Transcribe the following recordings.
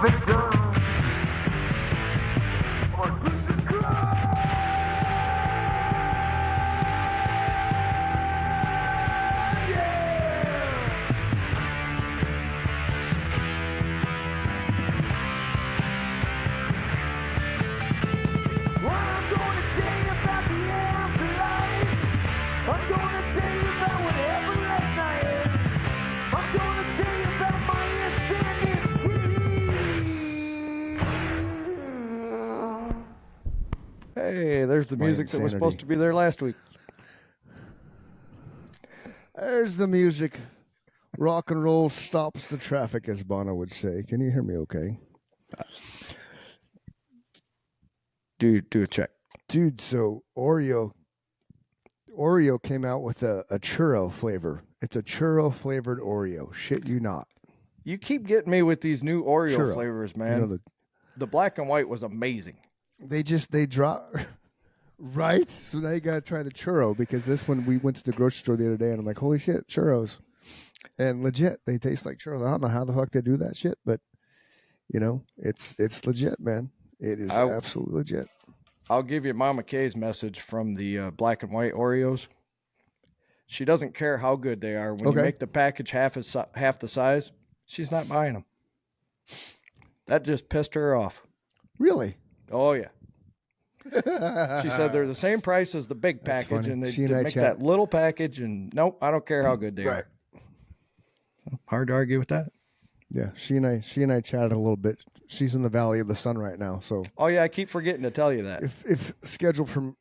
victim. Or switch the cry. Well, I'm gonna tell you about the afterlife. I'm gonna tell you about what happened last night. I'm gonna tell you about my insanity. Hey, there's the My music that was insanity. supposed to be there last week. There's the music. Rock and roll stops the traffic, as Bono would say. Can you hear me okay? Do a check. Dude, so Oreo came out with a churro flavor. It's a churro flavored Oreo. Shit you not. You keep getting me with these new Oreo Churro. flavors, man. You know, the black and white was amazing. they drop right. So now you gotta try the churro, because this one, we went to the grocery store the other day and I'm like, holy shit, churros. And legit, they taste like churros. I don't know how the fuck they do that shit, but you know, it's legit, man. It is absolutely legit. I'll give you Mama Kay's message from the black and white Oreos. She doesn't care how good they are. When you make the package half the size, she's not buying them. That just pissed her off. Really? Oh, yeah. She said they're the same price as the big package, and they make that little package, and nope, I don't care how good they are. Hard to argue with that. Yeah, she and I chatted a little bit. She's in the Valley of the Sun right now, so. Oh yeah, I keep forgetting to tell you that. If scheduled from.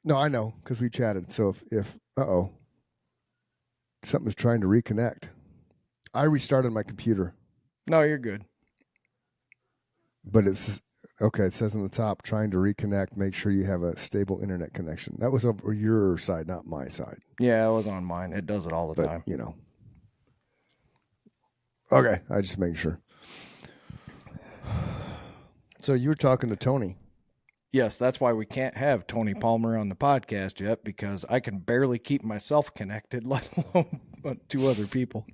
No, I know, because we chatted. So if something's trying to reconnect. I restarted my computer. No, you're good. But it's okay. It says on the top, trying to reconnect. Make sure you have a stable internet connection. That was over your side, not my side. Yeah, it was on mine. It does it all the time. You know. Okay, I just make sure. So you were talking to Tony. Yes, that's why we can't have Tony Palmer on the podcast yet, because I can barely keep myself connected, let alone two other people.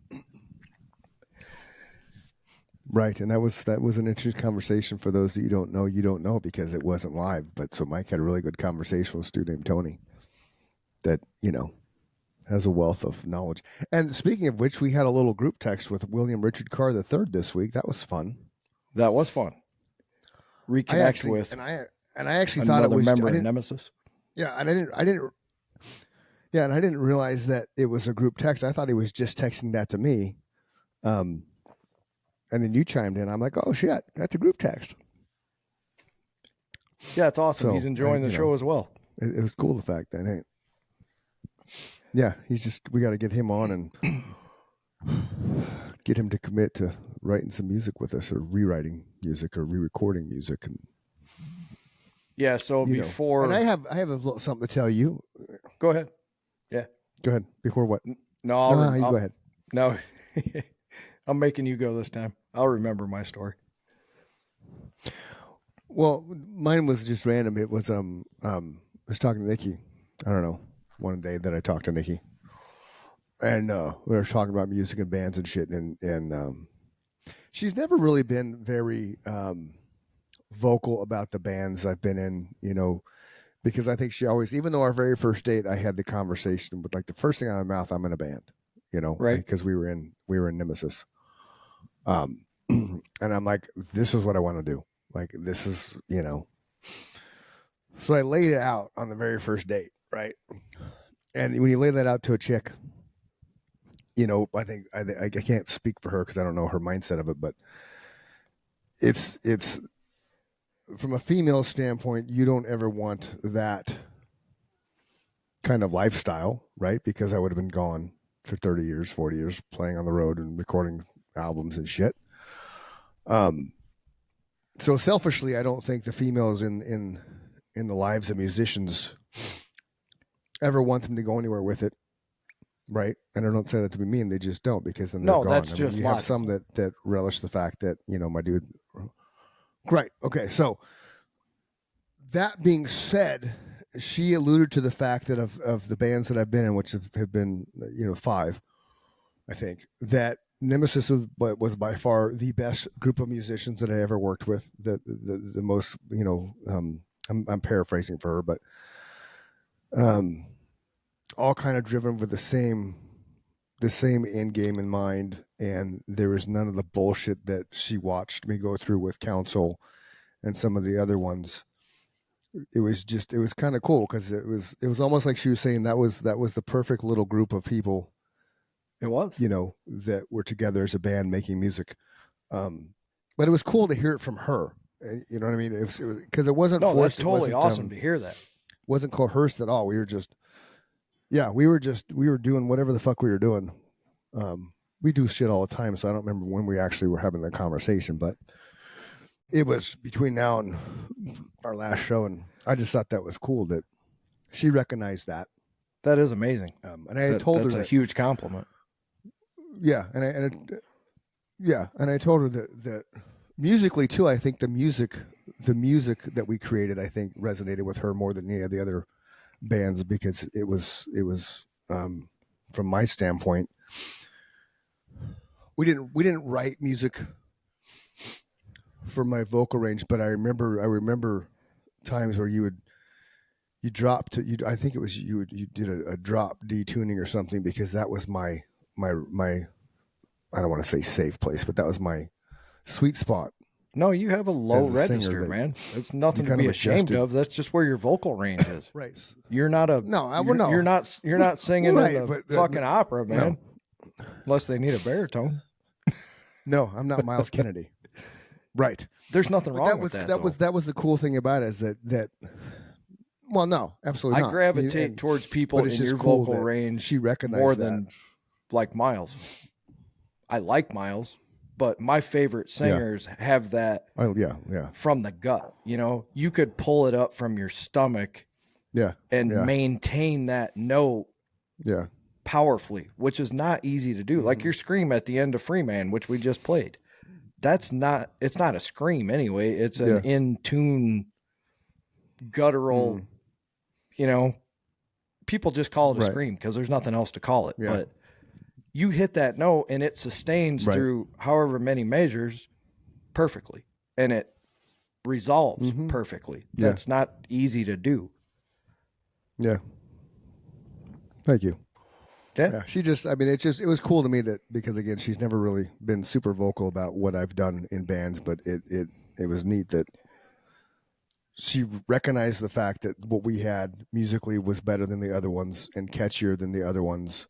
Right, and that was an interesting conversation. For those that you don't know, because it wasn't live. But so Mike had a really good conversation with a student named Tony that, you know, has a wealth of knowledge. And speaking of which, we had a little group text with William Richard Carr III this week. That was fun. That was fun. Reconnect with and I actually thought it was member of Nemesis. Yeah, and I didn't realize that it was a group text. I thought he was just texting that to me. And then you chimed in. I'm like, oh shit, that's a group text. Yeah, it's awesome. So, He's enjoying the show as well. It was cool, the fact that, hey, yeah, we got to get him on and get him to commit to writing some music with us, or rewriting music, or re-recording music. And yeah, so before, and I have a little something to tell you. Go ahead. Yeah, go ahead. Before what? No, you go ahead. No, I'm making you go this time. I'll remember my story. Well, mine was just random. It was I was talking to Nikki. I don't know, one day that I talked to Nikki, and we were talking about music and bands and shit, and she's never really been very vocal about the bands I've been in, you know, because I think she always, even though our very first date, I had the conversation with, like, the first thing out of my mouth, I'm in a band, you know, right? Because we were in Nemesis, and I'm like, this is what I want to do, like, this is, you know. So I laid it out on the very first date, right? And when you lay that out to a chick, you know, I think I can't speak for her because I don't know her mindset of it, but it's from a female standpoint, you don't ever want that kind of lifestyle, right? Because I would have been gone for 30 years, 40 years, playing on the road and recording albums and shit. So selfishly, I don't think the females in the lives of musicians ever want them to go anywhere with it, right? And I don't say that to be mean; they just don't, because then they're gone. That's just you have some that relish the fact that, you know, my dude. Right. Okay. So that being said, she alluded to the fact that of the bands that I've been in, which have been, you know, 5, I think, that Nemesis was by far the best group of musicians that I ever worked with. The most, I'm paraphrasing for her, but all kind of driven with the same end game in mind, and there was none of the bullshit that she watched me go through with Council and some of the other ones. It was kind of cool because it was almost like she was saying that was the perfect little group of people. It was, that were together as a band making music. But it was cool to hear it from her. You know what I mean? It was because it wasn't. No, forced. That's totally awesome to hear that. Wasn't coerced at all. We were just, we were doing whatever the fuck we were doing. We do shit all the time, so I don't remember when we actually were having the conversation, but it was between now and our last show, and I just thought that was cool that she recognized that. That is amazing. And I told her that's a huge compliment. Yeah, and I told her that musically too. I think the music that we created, I think, resonated with her more than any of the other bands because it was from my standpoint. We didn't write music for my vocal range, but I remember times where you dropped. I think it was you did a drop D tuning or something because that was my I don't want to say safe place, but that was my sweet spot. No, you have a low register, man. It's nothing to be ashamed of. That's just where your vocal range is. Right. You're not a You're not singing right, in but, fucking opera, man. No. Unless they need a baritone. No, I'm not Miles Kennedy. Right. There's nothing wrong with that. That was the cool thing about it is that. Well, no, absolutely not. I gravitate towards people in your vocal range she recognized more that. than like Miles. I like Miles, but my favorite singers have that from the gut. You could pull it up from your stomach and maintain that note powerfully, which is not easy to do. Mm-hmm. Like your scream at the end of Freeman, which we just played. It's not a scream anyway. It's an in tune guttural, people just call it a scream because there's nothing else to call it. Yeah. But you hit that note and it sustains through however many measures perfectly. And it resolves perfectly. Yeah. That's not easy to do. Yeah. Thank you. Yeah. It was cool to me that because again, she's never really been super vocal about what I've done in bands, but it was neat that she recognized the fact that what we had musically was better than the other ones and catchier than the other ones.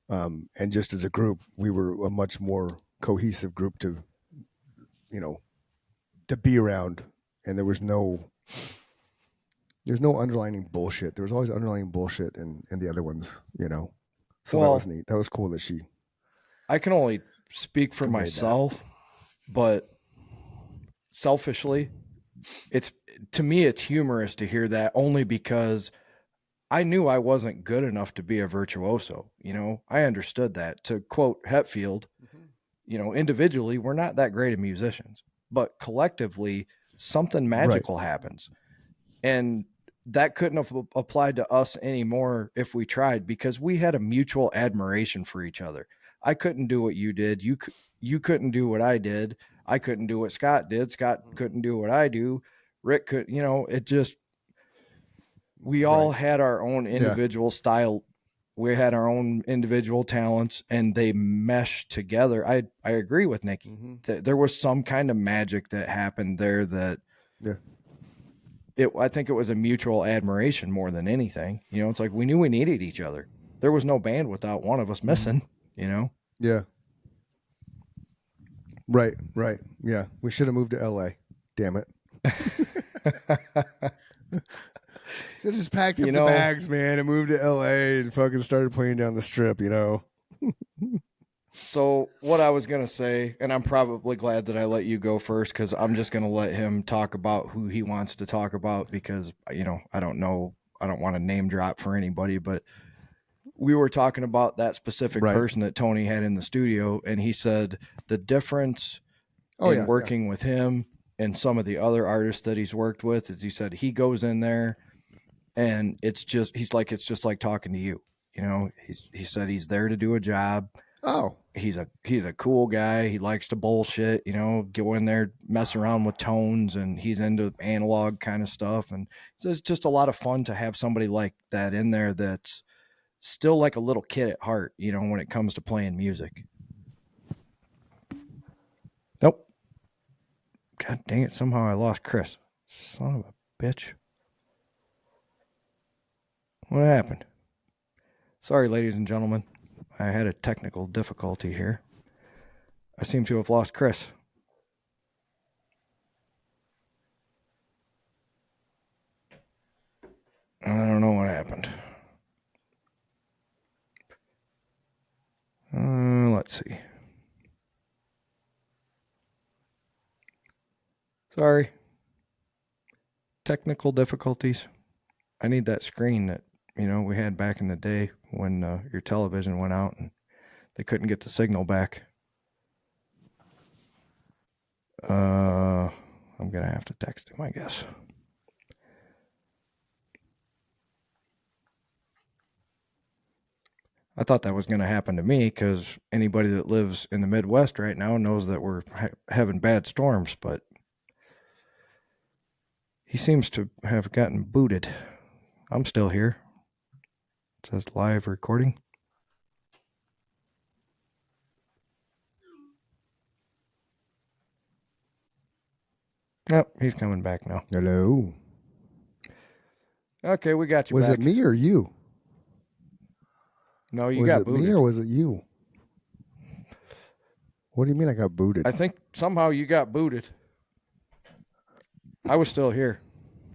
And just as a group, we were a much more cohesive group to be around. And there's no underlining bullshit. There was always underlying bullshit in the other ones, So that was neat. That was cool that she. I can only speak for myself, but selfishly, to me, it's humorous to hear that only because I knew I wasn't good enough to be a virtuoso. I understood that. To quote Hetfield, individually, we're not that great of musicians, but collectively, something magical happens. And that couldn't have applied to us anymore if we tried, because we had a mutual admiration for each other. I couldn't do what you did. You couldn't do what I did. I couldn't do what Scott did. Scott couldn't do what I do. Rick could, it just, we all had our own individual style. We had our own individual talents and they meshed together. I agree with Nikki. There was some kind of magic that happened there that I think it was a mutual admiration more than anything. It's like we knew we needed each other. There was no band without one of us missing, Yeah. Right. Yeah. We should have moved to LA. Damn it. They just packed up the bags, man, and moved to LA and fucking started playing down the strip, So what I was going to say, and I'm probably glad that I let you go first, because I'm just going to let him talk about who he wants to talk about, because, I don't know. I don't want to name drop for anybody, but we were talking about that specific person that Tony had in the studio, and he said the difference in working with him and some of the other artists that he's worked with is, he said he goes in there and it's just like talking to you. He said he's there to do a job. Oh, he's a cool guy. He likes to bullshit, go in there, mess around with tones, and he's into analog kind of stuff. And it's just a lot of fun to have somebody like that in there that's still like a little kid at heart, when it comes to playing music. Nope. God dang it. Somehow I lost Chris. Son of a bitch. What happened? Sorry, ladies and gentlemen. I had a technical difficulty here. I seem to have lost Chris. I don't know what happened. Let's see. Sorry. Technical difficulties. I need that screen that, we had back in the day when your television went out and they couldn't get the signal back. I'm going to have to text him, I guess. I thought that was going to happen to me because anybody that lives in the Midwest right now knows that we're having bad storms, but he seems to have gotten booted. I'm still here. It says live recording. Yep, he's coming back now. Hello. Okay, we got you was back. Was it me or you? No, you got booted. Was it me or was it you? What do you mean I got booted? I think somehow you got booted. I was still here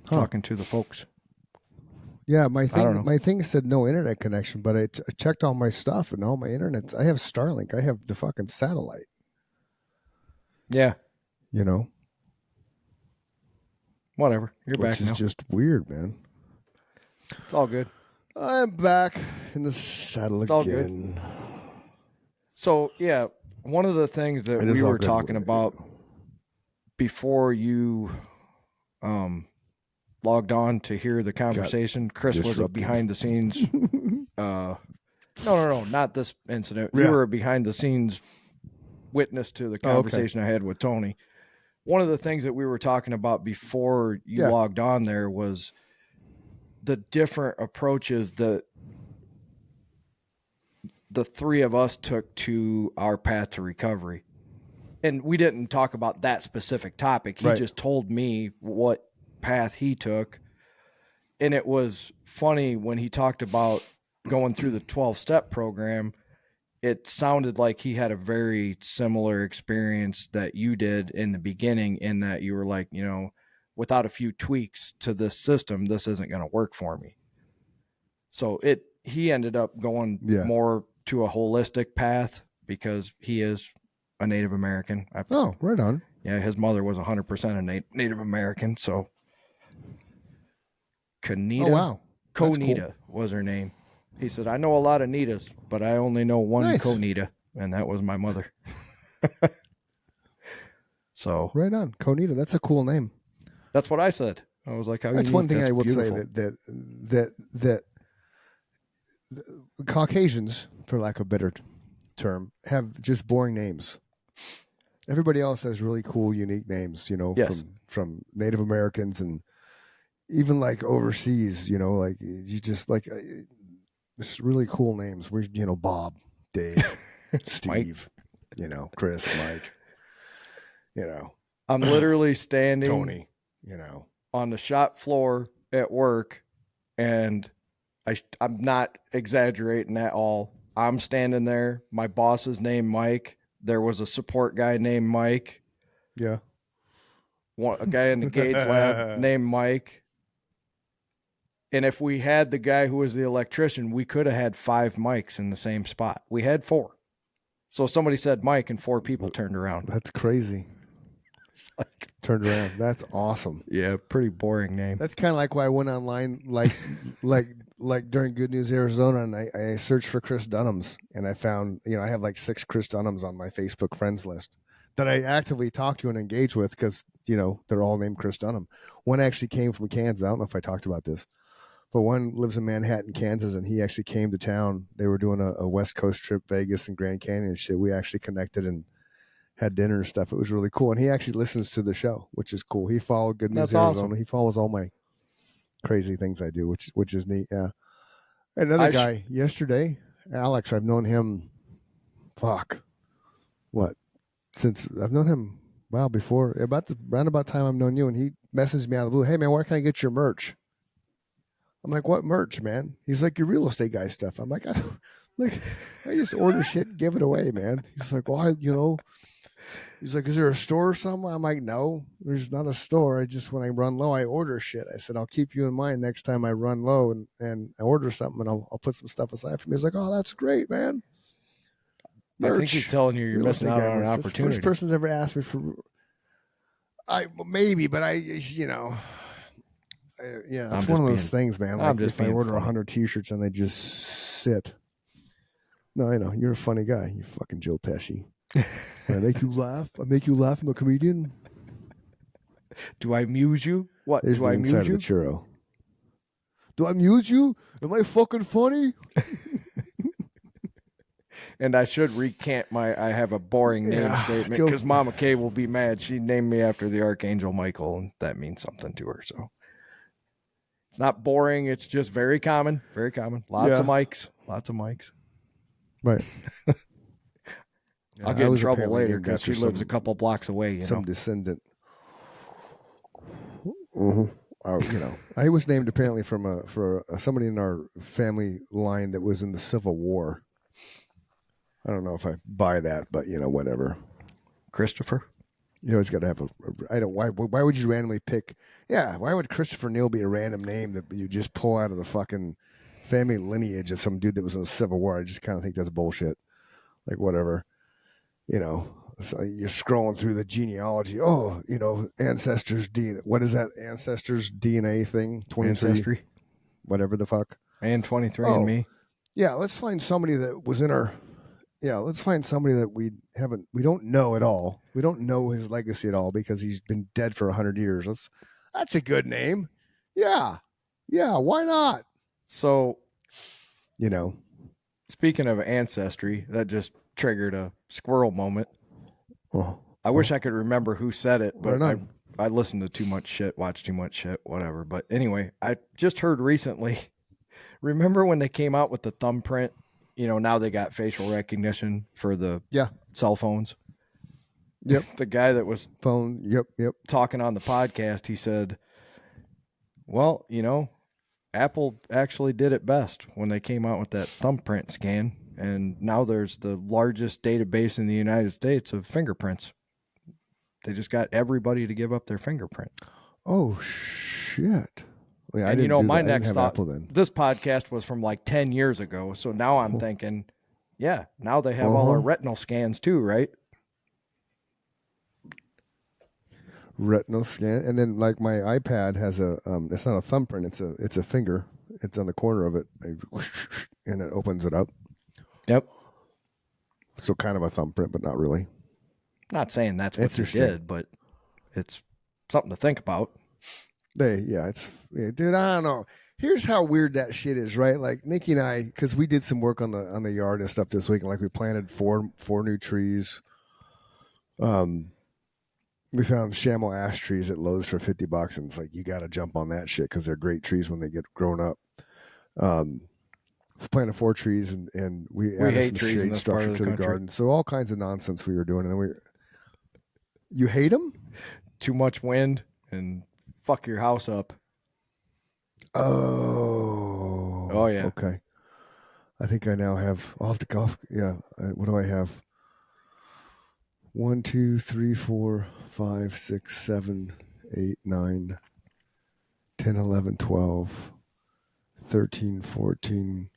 talking to the folks. Yeah, my thing said no internet connection, but I checked all my stuff and all my internet. I have Starlink. I have the fucking satellite. Yeah. Whatever. You're back now. Which is just weird, man. It's all good. I'm back in the saddle again. All good. So, yeah, one of the things that we were talking about before you logged on to hear the conversation, Chris was a behind the scenes. No, not this incident. Yeah. You were a behind the scenes witness to the conversation I had with Tony. One of the things that we were talking about before you logged on there was the different approaches that the three of us took to our path to recovery. And we didn't talk about that specific topic. He just told me what path he took. And it was funny when he talked about going through the 12-step program. It sounded like he had a very similar experience that you did in the beginning, in that you were like, without a few tweaks to this system, this isn't going to work for me. So he ended up going more to a holistic path because he is a Native American. Right on. Yeah, his mother was 100% a Native American. So Konita cool. was her name. He said, I know a lot of Nitas, but I only know one Konita, and that was my mother. So right on. Konita, that's a cool name. That's what I said. I was like, that's one thing I would say that Caucasians, for lack of a better term, have just boring names. Everybody else has really cool, unique names, from Native Americans and even like overseas, like you just like just really cool names. We're, Bob, Dave, Steve, Chris, Mike, I'm literally standing Tony, on the shop floor at work, and I'm not exaggerating at all. I'm standing there. My boss is named Mike. There was a support guy named Mike. Yeah. A guy in the gauge lab named Mike. And if we had the guy who was the electrician, we could have had 5 mics in the same spot. We had 4. So somebody said Mike and 4 people turned around. That's crazy. Turned around. That's awesome. Yeah, pretty boring name. That's kind of like why I went online, like during Good News Arizona, and I searched for Chris Dunhams, and I found, I have like 6 Chris Dunhams on my Facebook friends list that I actively talk to and engage with because, they're all named Chris Dunham. One actually came from Kansas. I don't know if I talked about this, But one lives in Manhattan, Kansas, and he actually came to town. They were doing a West Coast trip, Vegas and Grand Canyon and shit. We actually connected and had dinner and stuff. It was really cool. And he actually listens to the show, which is cool. He followed Good News That's Arizona. awesome. He follows all my crazy things I do, which is neat. Yeah. Another guy yesterday, Alex, I've known him, since I've known him, before, round about time I've known you, and he messaged me out of the blue, hey, man, where can I get your merch? I'm like, what merch, man? He's like, your real estate guy stuff. I'm like, I just order shit and give it away, man. He's like, well, he's like, is there a store or something? I'm like, no, there's not a store. When I run low, I order shit. I said, I'll keep you in mind next time I run low and I order something, and I'll put some stuff aside for me. He's like, oh, that's great, man. Merch. I think he's telling you're missing out on an opportunity. It's the first person's ever asked me for. Maybe, but it's one of those things, man. Like if I order 100 T-shirts and they just sit. No, I know you're a funny guy. You fucking Joe Pesci. I make you laugh. I'm a comedian. Do I amuse you? What? There's do the I inside amuse of the churro. Do I amuse you? Am I fucking funny? And I should recant I have a boring name statement because Mama Kay will be mad. She named me after the Archangel Michael, and that means something to her. So it's not boring. It's just very common. Very common. Lots of mics. Right. I'll get in trouble later because she lives a couple blocks away. Some descendant. Mm-hmm. I was named apparently for somebody in our family line that was in the Civil War. I don't know if I buy that, but whatever. Christopher. You always got to have why would you randomly pick? Yeah, why would Christopher Neal be a random name that you just pull out of the fucking family lineage of some dude that was in the Civil War? I just kind of think that's bullshit. Like whatever, so you're scrolling through the genealogy. Oh, ancestors DNA. What is that? Ancestors DNA thing? 23, Ancestry, whatever the fuck. And 23andMe. Yeah, let's find somebody that was in our. Yeah, let's find somebody that we don't know at all. We don't know his legacy at all because he's been dead for 100 years. That's a good name. Yeah, why not? So, speaking of ancestry, that just triggered a squirrel moment. I wish I could remember who said it, but I listened to too much shit, watched too much shit, whatever. But anyway, I just heard recently, remember when they came out with the thumbprint? Now they got facial recognition for the cell phones. Yep. The guy that was talking on the podcast, he said, well, Apple actually did it best when they came out with that thumbprint scan. And now there's the largest database in the United States of fingerprints. They just got everybody to give up their fingerprint. Oh, shit. Yeah, and my next thought, this podcast was from like 10 years ago. So now I'm thinking, now they have all our retinal scans too, right? Retinal scan. And then like my iPad has it's not a thumbprint, it's a finger. It's on the corner of it. And it opens it up. Yep. So kind of a thumbprint, but not really. Not saying that's what you did, but it's something to think about. Dude, I don't know. Here's how weird that shit is, right? Like Nikki and I, because we did some work on the yard and stuff this week, and like we planted four new trees. We found Shamel ash trees at Lowe's for $50, and it's like you got to jump on that shit because they're great trees when they get grown up. We planted 4 trees, and we added some shade structure to the garden. So all kinds of nonsense we were doing, and then you hate them? Too much wind and fuck your house up. Oh yeah. Okay. I think I now have. I'll have to go. Yeah. What do I have? 1, 2, 3, 4, 5, 6, 7, 8, 9, 10, 11, 12, 13, 14,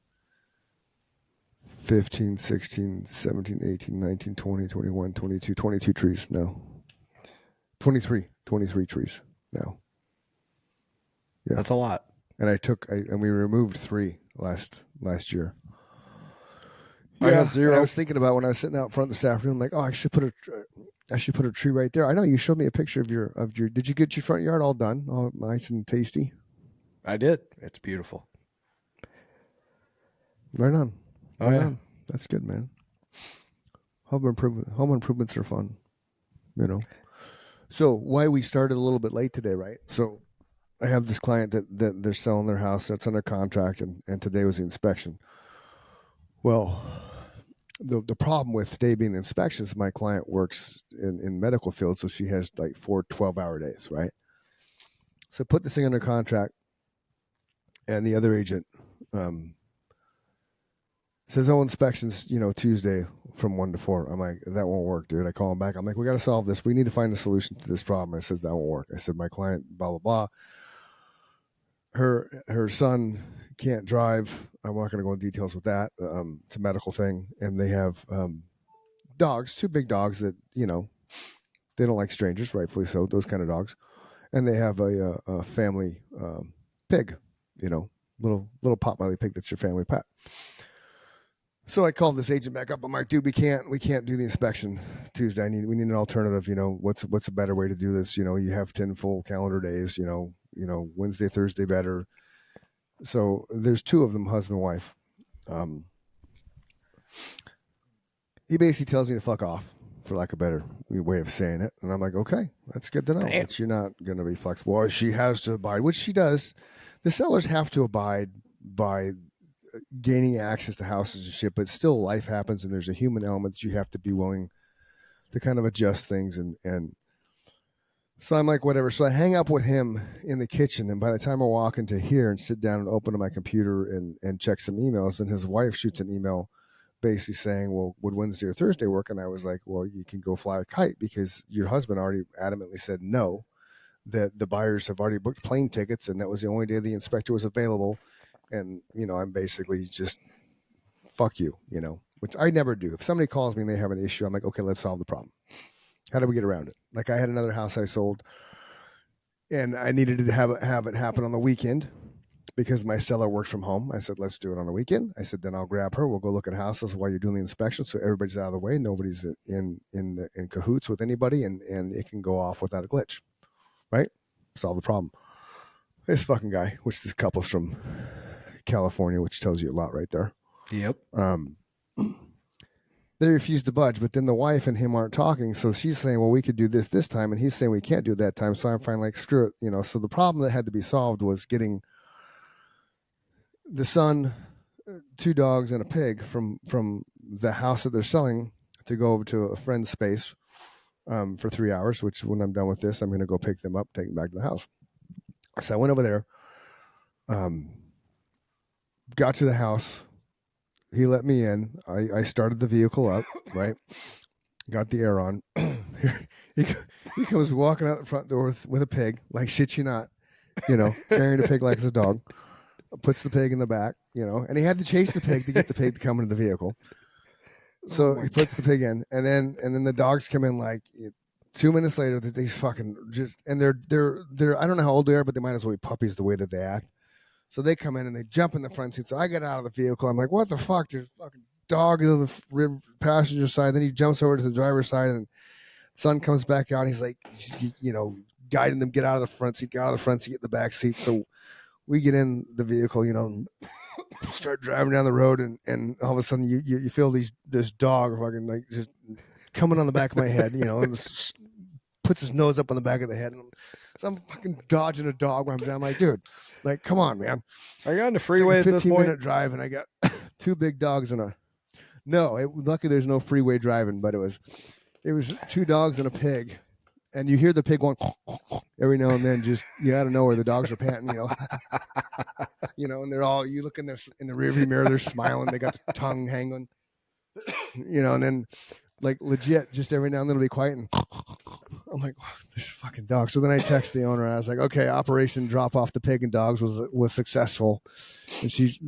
15, 16, 17, 18, 19, 20, 21, 22, 22 trees now. 23 trees now. Yeah. That's a lot. And we removed 3 last year. I have 0. I was thinking about when I was sitting out front this afternoon, I'm like, oh, I should put a tree right there. I know you showed me a picture of your. Did you get your front yard all done, all nice and tasty? I did. It's beautiful. Right on. Oh, Right yeah. on. That's good, man. Home improvements are fun, you know. So why we started a little bit late today, right? So I have this client that they're selling their house that's under contract, and today was the inspection. Well, the problem with today being the inspection is my client works in medical field, so she has like 4 12-hour days, right? So put this thing under contract, and the other agent says, "Oh, inspections, Tuesday from 1 to 4." I'm like, "That won't work, dude." I call him back. I'm like, "We got to solve this. We need to find a solution to this problem." I says, "That won't work." I said, "My client, blah blah blah. Her son can't drive. I'm not going to go into details with that. It's a medical thing, and they have dogs, 2 big dogs that they don't like strangers, rightfully so. Those kind of dogs, and they have a family pig, little potbelly pig that's your family pet." So I called this agent back up. I'm like, "Dude, we can't do the inspection Tuesday. We need an alternative. What's a better way to do this? You have 10 full calendar days. Wednesday, Thursday better." So there's 2 of them, husband and wife. He basically tells me to fuck off, for lack of a better way of saying it. And I'm like, okay, that's good to know. Damn. That you're not going to be flexible. Or she has to abide, which she does. The sellers have to abide by gaining access to houses and shit, but still life happens, and there's a human element that you have to be willing to kind of adjust things. And so I'm like, whatever. So I hang up with him in the kitchen, and by the time I walk into here and sit down and open my computer and check some emails, and his wife shoots an email basically saying, "Well, would Wednesday or Thursday work?" And I was like, "Well, you can go fly a kite because your husband already adamantly said no, that the buyers have already booked plane tickets, and that was the only day the inspector was available. And, I'm basically just, fuck you, which I never do. If somebody calls me and they have an issue, I'm like, okay, let's solve the problem. How do we get around it? Like, I had another house I sold, and I needed to have it happen on the weekend because my seller works from home. I said, let's do it on the weekend. I said, then I'll grab her. We'll go look at houses while you're doing the inspection, so everybody's out of the way. Nobody's in cahoots with anybody, and it can go off without a glitch, right? Solve the problem. This fucking guy, which this couple's from California, which tells you a lot right there. Yep. They refuse to budge, but then the wife and him aren't talking, so she's saying, well, we could do this time, and he's saying we can't do it that time. So I'm finally like, screw it, so the problem that had to be solved was getting the son, 2 dogs and a pig from the house that they're selling to go over to a friend's space for 3 hours, which when I'm done with this, I'm going to go pick them up, take them back to the house. So I went over there, got to the house. He let me in. I started the vehicle up, right? Got the air on. he comes walking out the front door with a pig, like shit you not, carrying a pig like it's a dog. Puts the pig in the back, and he had to chase the pig to get the pig to come into the vehicle. So he puts the pig in, and then the dogs come in like 2 minutes later. They fucking just, and they're I don't know how old they are, but they might as well be puppies the way that they act. So they come in and they jump in the front seat. So I get out of the vehicle. I'm like, what the fuck? There's a fucking dog on the passenger side. Then he jumps over to the driver's side, and the son comes back out. And he's like, guiding them, get out of the front seat, get out of the front seat, get in the back seat. So we get in the vehicle, start driving down the road, and all of a sudden you feel this dog fucking like just coming on the back of my head, and puts his nose up on the back of the head. And so I'm fucking dodging a dog when I'm driving. I'm like, dude, like, come on, man. Are you on the freeway it's like a at this point? 15-minute drive, and I got 2 big dogs and luckily there's no freeway driving, but it was 2 dogs and a pig. And you hear the pig going every now and then, just out of nowhere. The dogs are panting, and they're all, you look in the rearview mirror, they're smiling, they got the tongue hanging, and then like legit, just every now and then it'll be quiet, and I'm like, this fucking dog. So then I text the owner. I was like, okay, operation drop off the pig and dogs was successful, and she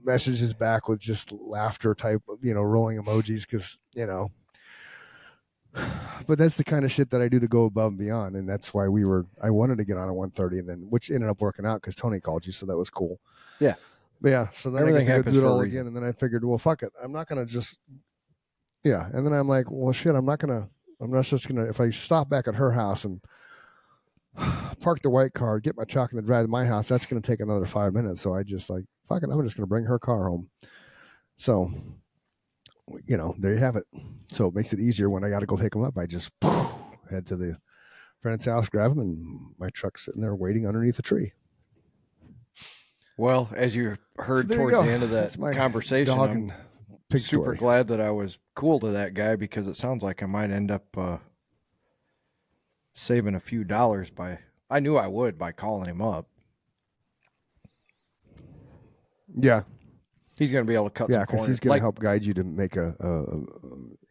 messages back with just laughter type, rolling emojis because But that's the kind of shit that I do to go above and beyond, and that's why I wanted to get on at 1:30, and then which ended up working out because Tony called you, so that was cool. Yeah, but yeah. So then everything I got to happens do it for a all reason. again, and then I figured, well, fuck it, I'm not gonna just, yeah. And then I'm like, well, shit, I'm not just gonna. If I stop back at her house and park the white car, get my truck, and then drive to my house. That's going to take another 5 minutes. So I just like, fuck it, I'm just going to bring her car home. So, there you have it. So it makes it easier when I got to go pick them up. I just head to the friend's house, grab them, and my truck's sitting there waiting underneath a tree. Well, as you heard towards the end of that conversation, I'm super glad that I was cool to that guy, because it sounds like I might end up saving a few dollars I knew I would by calling him up. Yeah. He's going to be able to cut some corners. Yeah, because he's going to help guide you to make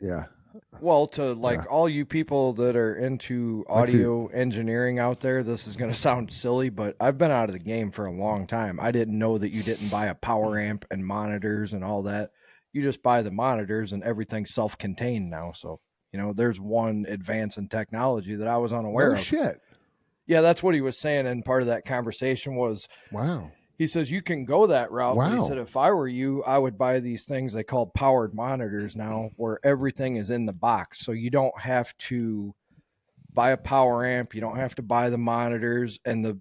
yeah. Well, to all you people that are into audio engineering out there, this is going to sound silly, but I've been out of the game for a long time. I didn't know that you didn't buy a power amp and monitors and all that. You just buy the monitors and everything's self-contained now. So, there's one advance in technology that I was unaware of. Oh, shit. Yeah, that's what he was saying. And part of that conversation was, wow. He says, you can go that route. Wow. But he said, if I were you, I would buy these things they call powered monitors now, where everything is in the box. So you don't have to buy a power amp. You don't have to buy the monitors. And the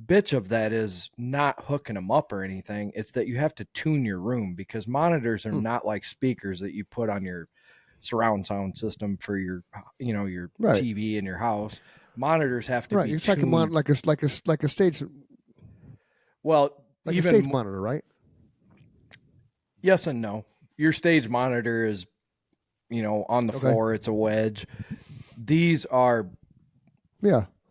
bitch of that is not hooking them up or anything. It's that you have to tune your room, because monitors are not like speakers that you put on your surround sound system for your, your TV in your house. Monitors have to be You're tuned. talking like a stage. Well, like even a stage monitor, right? Yes and no. Your stage monitor is, on the floor. It's a wedge. These are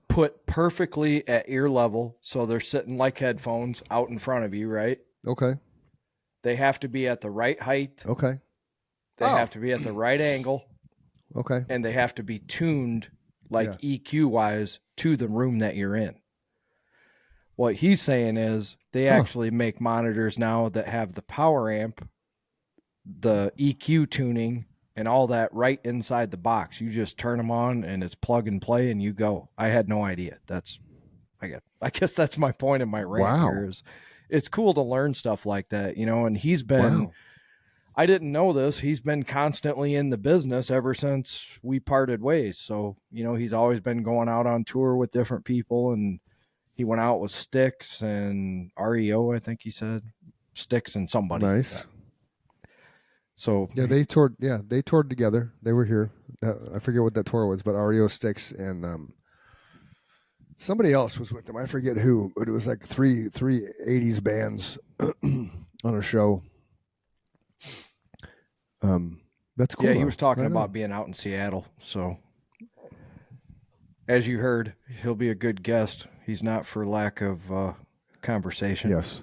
put perfectly at ear level, so they're sitting like headphones out in front of you, right? Okay. They have to be at the right height. Okay. They have to be at the right angle. Okay. And they have to be tuned EQ-wise to the room that you're in. What he's saying is they actually make monitors now that have the power amp, the EQ tuning, and all that right inside the box. You just turn them on and it's plug and play and you go. I had no idea. I guess that's my point in my rant here is it's cool to learn stuff like that, and he's been, I didn't know this. He's been constantly in the business ever since we parted ways. So, he's always been going out on tour with different people, and he went out with Styx and REO, I think he said. Styx and somebody. Nice. So they toured together. They were here. I forget what that tour was, but REO, Styx, and somebody else was with them. I forget who, but it was like three 80s bands on a show. That's cool. Yeah, he was talking about being out in Seattle. So as you heard, he'll be a good guest. He's not for lack of conversation. Yes.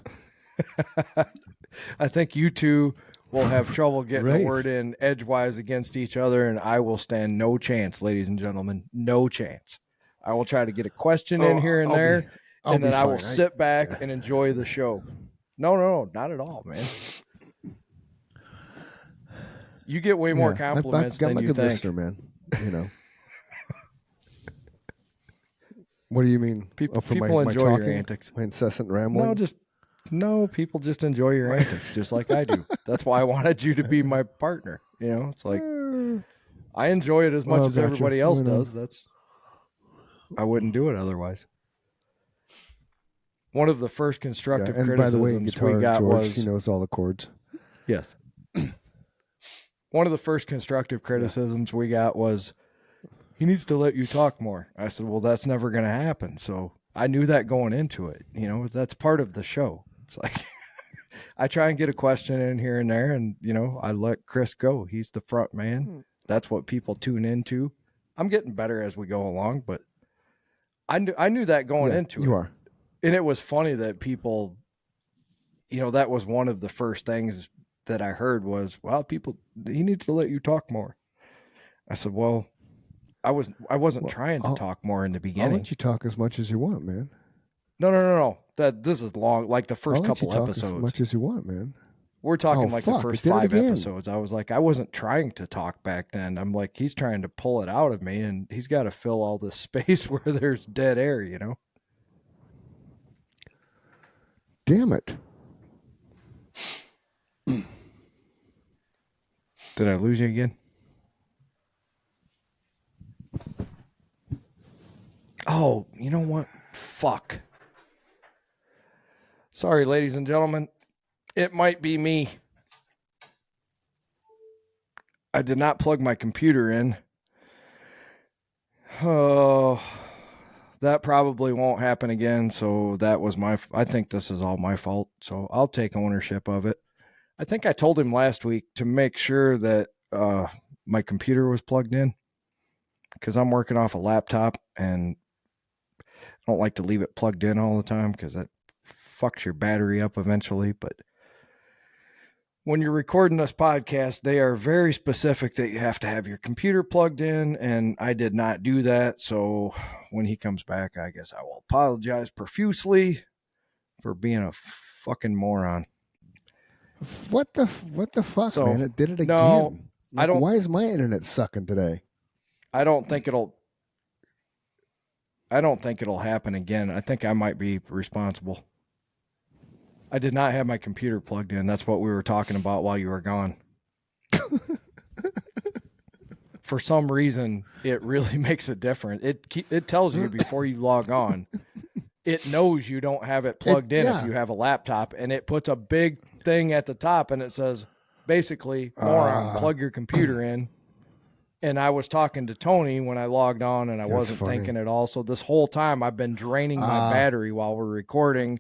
I think you two will have trouble getting a word in edgewise against each other, and I will stand no chance, ladies and gentlemen. No chance. I will try to get a question in here and there, and then I will sit back and enjoy the show. No, not at all, man. You get way more compliments than you think. Listener, man. What do you mean? People my enjoy talking, your antics. My incessant rambling? No, people just enjoy your antics, just like I do. That's why I wanted you to be my partner. It's like I enjoy it as much as everybody else does. I wouldn't do it otherwise. One of the first constructive criticisms by the way, guitar, we got George, was he knows all the chords. Yes. One of the first constructive criticisms we got was, he needs to let you talk more. I said, well, that's never going to happen. So I knew that going into it. That's part of the show. It's like I try and get a question in here and there, and, I let Chris go. He's the front man. That's what people tune into. I'm getting better as we go along, but I knew that going into it. You are. And it was funny that people, that was one of the first things that I heard was, well, he needs to let you talk more. I said, well, I wasn't trying to talk more in the beginning. I'll let you talk as much as you want, man. No. This is long, like the first couple episodes. As much as you want, man. We're talking the first 5 episodes. I was like, I wasn't trying to talk back then. I'm like, he's trying to pull it out of me, and he's got to fill all this space where there's dead air, Damn it. Did I lose you again? Oh, you know what? Fuck. Sorry, ladies and gentlemen. It might be me. I did not plug my computer in. Oh, that probably won't happen again. So that was I think this is all my fault. So I'll take ownership of it. I think I told him last week to make sure that my computer was plugged in because I'm working off a laptop and I don't like to leave it plugged in all the time because that fucks your battery up eventually. But when you're recording this podcast, they are very specific that you have to have your computer plugged in, and I did not do that. So when he comes back, I guess I will apologize profusely for being a fucking moron. What the fuck, So, man? It did it again. No, like, why is my internet sucking today? I don't think it'll happen again. I think I might be responsible. I did not have my computer plugged in. That's what we were talking about while you were gone. For some reason, it really makes a difference. It tells you before you log on. It knows you don't have it plugged in if you have a laptop, and it puts a big thing at the top, and it says, basically, moron, plug your computer in. And I was talking to Tony when I logged on, and I wasn't thinking at all. So this whole time, I've been draining my battery while we're recording.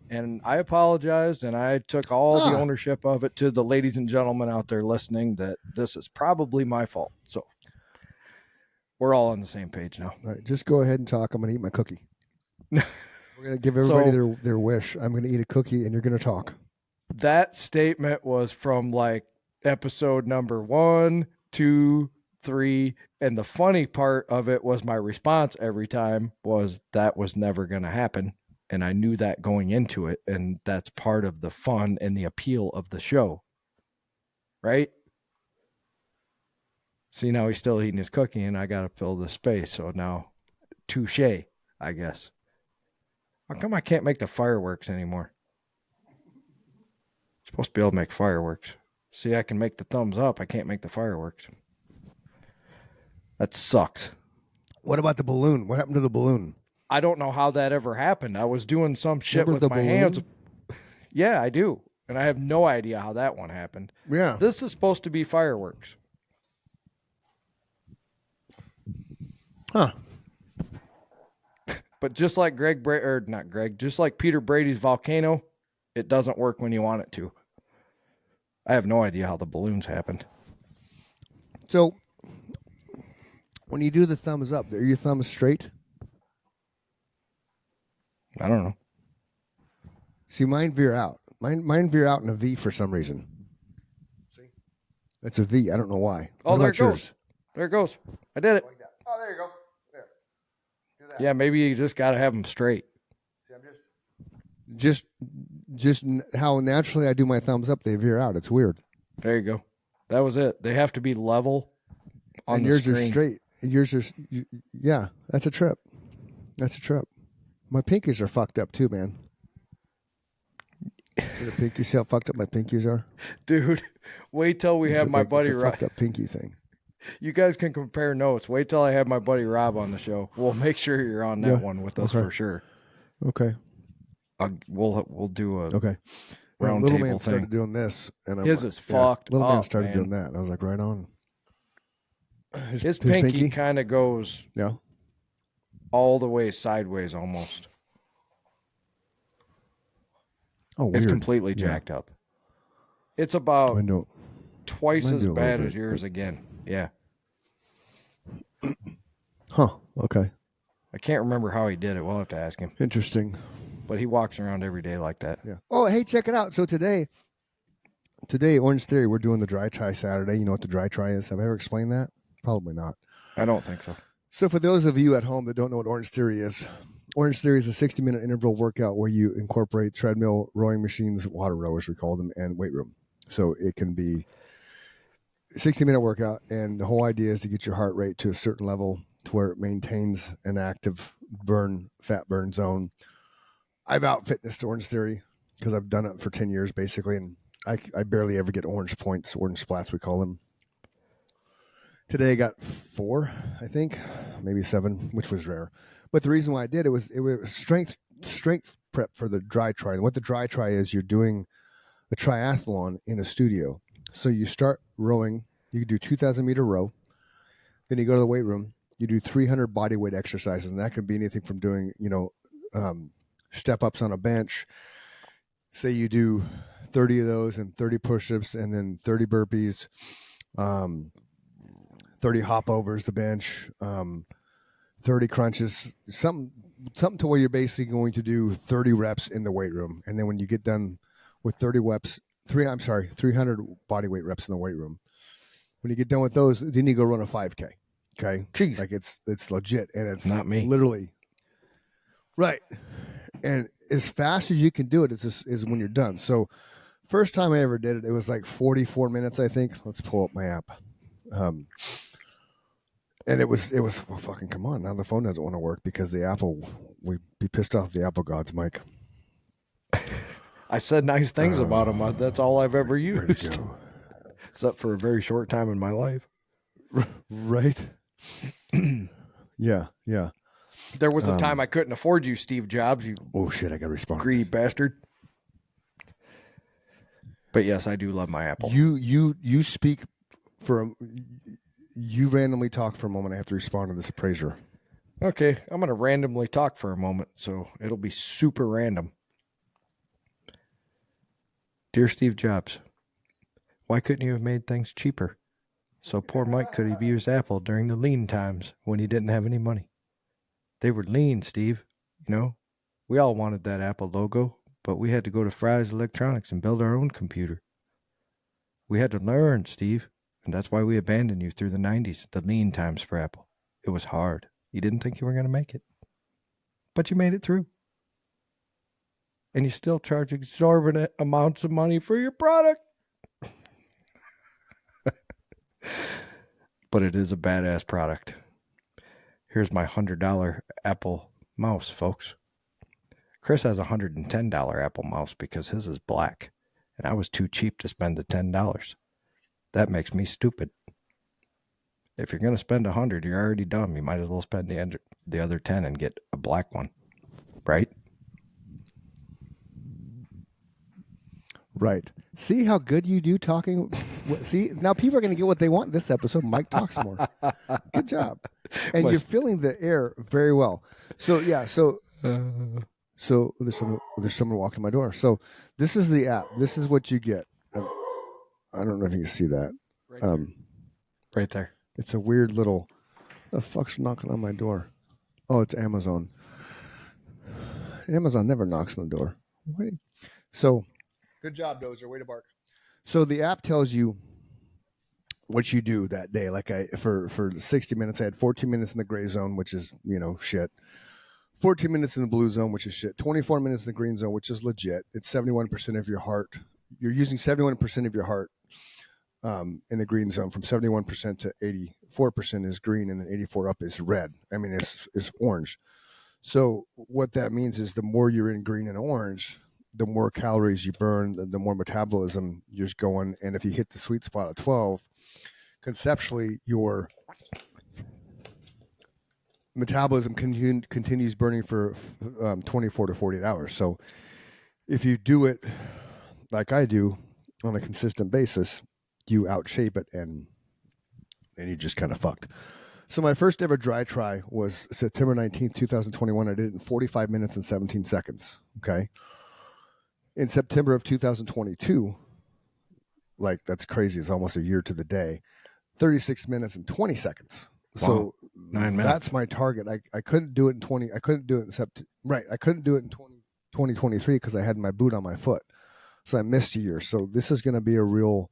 And I apologized, and I took all the ownership of it to the ladies and gentlemen out there listening that this is probably my fault. So we're all on the same page now. All right, just go ahead and talk. I'm going to eat my cookie. We're going to give everybody their wish. I'm going to eat a cookie, and you're going to talk. That statement was from like episode number 1, 2, 3. And the funny part of it was my response every time was that was never going to happen. And I knew that going into it. And that's part of the fun and the appeal of the show. Right? See, now he's still eating his cookie and I got to fill the space. So now, touche, I guess. How come I can't make the fireworks anymore? I'm supposed to be able to make fireworks. See, I can make the thumbs up. I can't make the fireworks. That sucks. What about the balloon? What happened to the balloon? I don't know how that ever happened. I was doing some shit with my hands. Yeah, I do. And I have no idea how that one happened. Yeah. This is supposed to be fireworks. Huh. But just like just like Peter Brady's volcano, it doesn't work when you want it to. I have no idea how the balloons happened. So, when you do the thumbs up, are your thumbs straight? I don't know. See, mine veer out. Mine veer out in a V for some reason. See? It's a V. I don't know why. Oh, there it goes. There it goes. I did it. Like that. Oh, there you go. There. Do that. Yeah, maybe you just got to have them straight. See, I'm just how naturally I do my thumbs up, they veer out. It's weird. There you go. That was it. They have to be level on and the yours screen. Are straight. Yours are, yeah, that's a trip. That's a trip. My pinkies are fucked up too, man. You see how fucked up my pinkies are? Dude, wait till we have my buddy Rob. Fucked up pinky thing. You guys can compare notes. Wait till I have my buddy Rob on the show. We'll make sure you're on that one with us for sure. Okay. We'll do a round little table man thing. Started doing this, and his is fucked. Little up, man started doing that. And I was like, right on. His pinky kind of goes all the way sideways almost. Oh, weird. It's completely jacked up. It's about twice as bad as yours again. Yeah. Huh. Okay. I can't remember how he did it. We'll have to ask him. Interesting. But he walks around every day like that. Yeah. Oh, hey, check it out. So today, Orange Theory, we're doing the dry try Saturday. You know what the dry try is? Have I ever explained that? Probably not. I don't think so. So for those of you at home that don't know what Orange Theory is a 60-minute interval workout where you incorporate treadmill, rowing machines, water rowers, we call them, and weight room. So it can be a 60-minute workout, and the whole idea is to get your heart rate to a certain level to where it maintains an active fat burn zone. I've out-fitnessed Orange Theory because I've done it for 10 years, basically, and I barely ever get orange points, orange splats, we call them. Today I got 4, I think, maybe 7, which was rare. But the reason why I did it was strength prep for the dry try. And what the dry try is, you're doing a triathlon in a studio. So you start rowing. You do 2,000-meter row. Then you go to the weight room. You do 300 body weight exercises, and that could be anything from doing, step ups on a bench. Say you do 30 of those and 30 push-ups, and then 30 burpees. 30 hop overs the bench, 30 crunches, something to where you're basically going to do 30 reps in the weight room. And then when you get done with 300 body weight reps in the weight room, when you get done with those, then you go run a 5K. Okay. Jeez. Like it's legit. And it's not me. Literally. Right. And as fast as you can do it is when you're done. So first time I ever did it, it was like 44 minutes, I think. Let's pull up my app. And it was well, fucking come on. Now the phone doesn't want to work because we'd be pissed off the Apple gods, Mike. I said nice things about them. That's all I've ever used. Except for a very short time in my life. Right? Yeah. There was a time I couldn't afford you, Steve Jobs. You oh shit, I gotta respond. Greedy bastard. But yes, I do love my Apple. You speak for you randomly talk for a moment. I have to respond to this appraiser. Okay, I'm going to randomly talk for a moment, so it'll be super random. Dear Steve Jobs, why couldn't you have made things cheaper? So poor Mike could have used Apple during the lean times when he didn't have any money. They were lean, Steve. You know, we all wanted that Apple logo, but we had to go to Fry's Electronics and build our own computer. We had to learn, Steve. And that's why we abandoned you through the 90s, the lean times for Apple. It was hard. You didn't think you were going to make it. But you made it through. And you still charge exorbitant amounts of money for your product. But it is a badass product. Here's my $100 Apple mouse, folks. Chris has a $110 Apple mouse because his is black. And I was too cheap to spend the $10. That makes me stupid. If you're going to spend $100, you're already dumb. You might as well spend the other 10 and get a black one, right? Right. See how good you do talking? See, now people are going to get what they want in this episode. Mike talks more. Good job. And you're filling the air very well. So, yeah. So there's someone walking my door. So this is the app. This is what you get. I don't know if you can see that. Right there. It's a weird little. The fuck's knocking on my door? Oh, it's Amazon. Amazon never knocks on the door. Wait. So, good job, Dozer. Way to bark. So the app tells you what you do that day. Like for 60 minutes, I had 14 minutes in the gray zone, which is shit. 14 minutes in the blue zone, which is shit. 24 minutes in the green zone, which is legit. It's 71% of your heart. You're using 71% of your heart in the green zone. From 71% to 84% is green, and then 84 up is red. I mean, it's orange. So what that means is the more you're in green and orange, the more calories you burn, the more metabolism you're going. And if you hit the sweet spot at 12, conceptually, your metabolism continues burning for 24 to 48 hours. So if you do it like I do on a consistent basis, you outshape it and you just kind of fucked. So my first ever dry try was September 19th, 2021. I did it in 45 minutes and 17 seconds. Okay. In September of 2022, like that's crazy. It's almost a year to the day, 36 minutes and 20 seconds. Wow. So 9 minutes. That's my target. I couldn't do it in I couldn't do it in September. Right. I couldn't do it in 2023 because I had my boot on my foot. So I missed a year. So this is going to be a real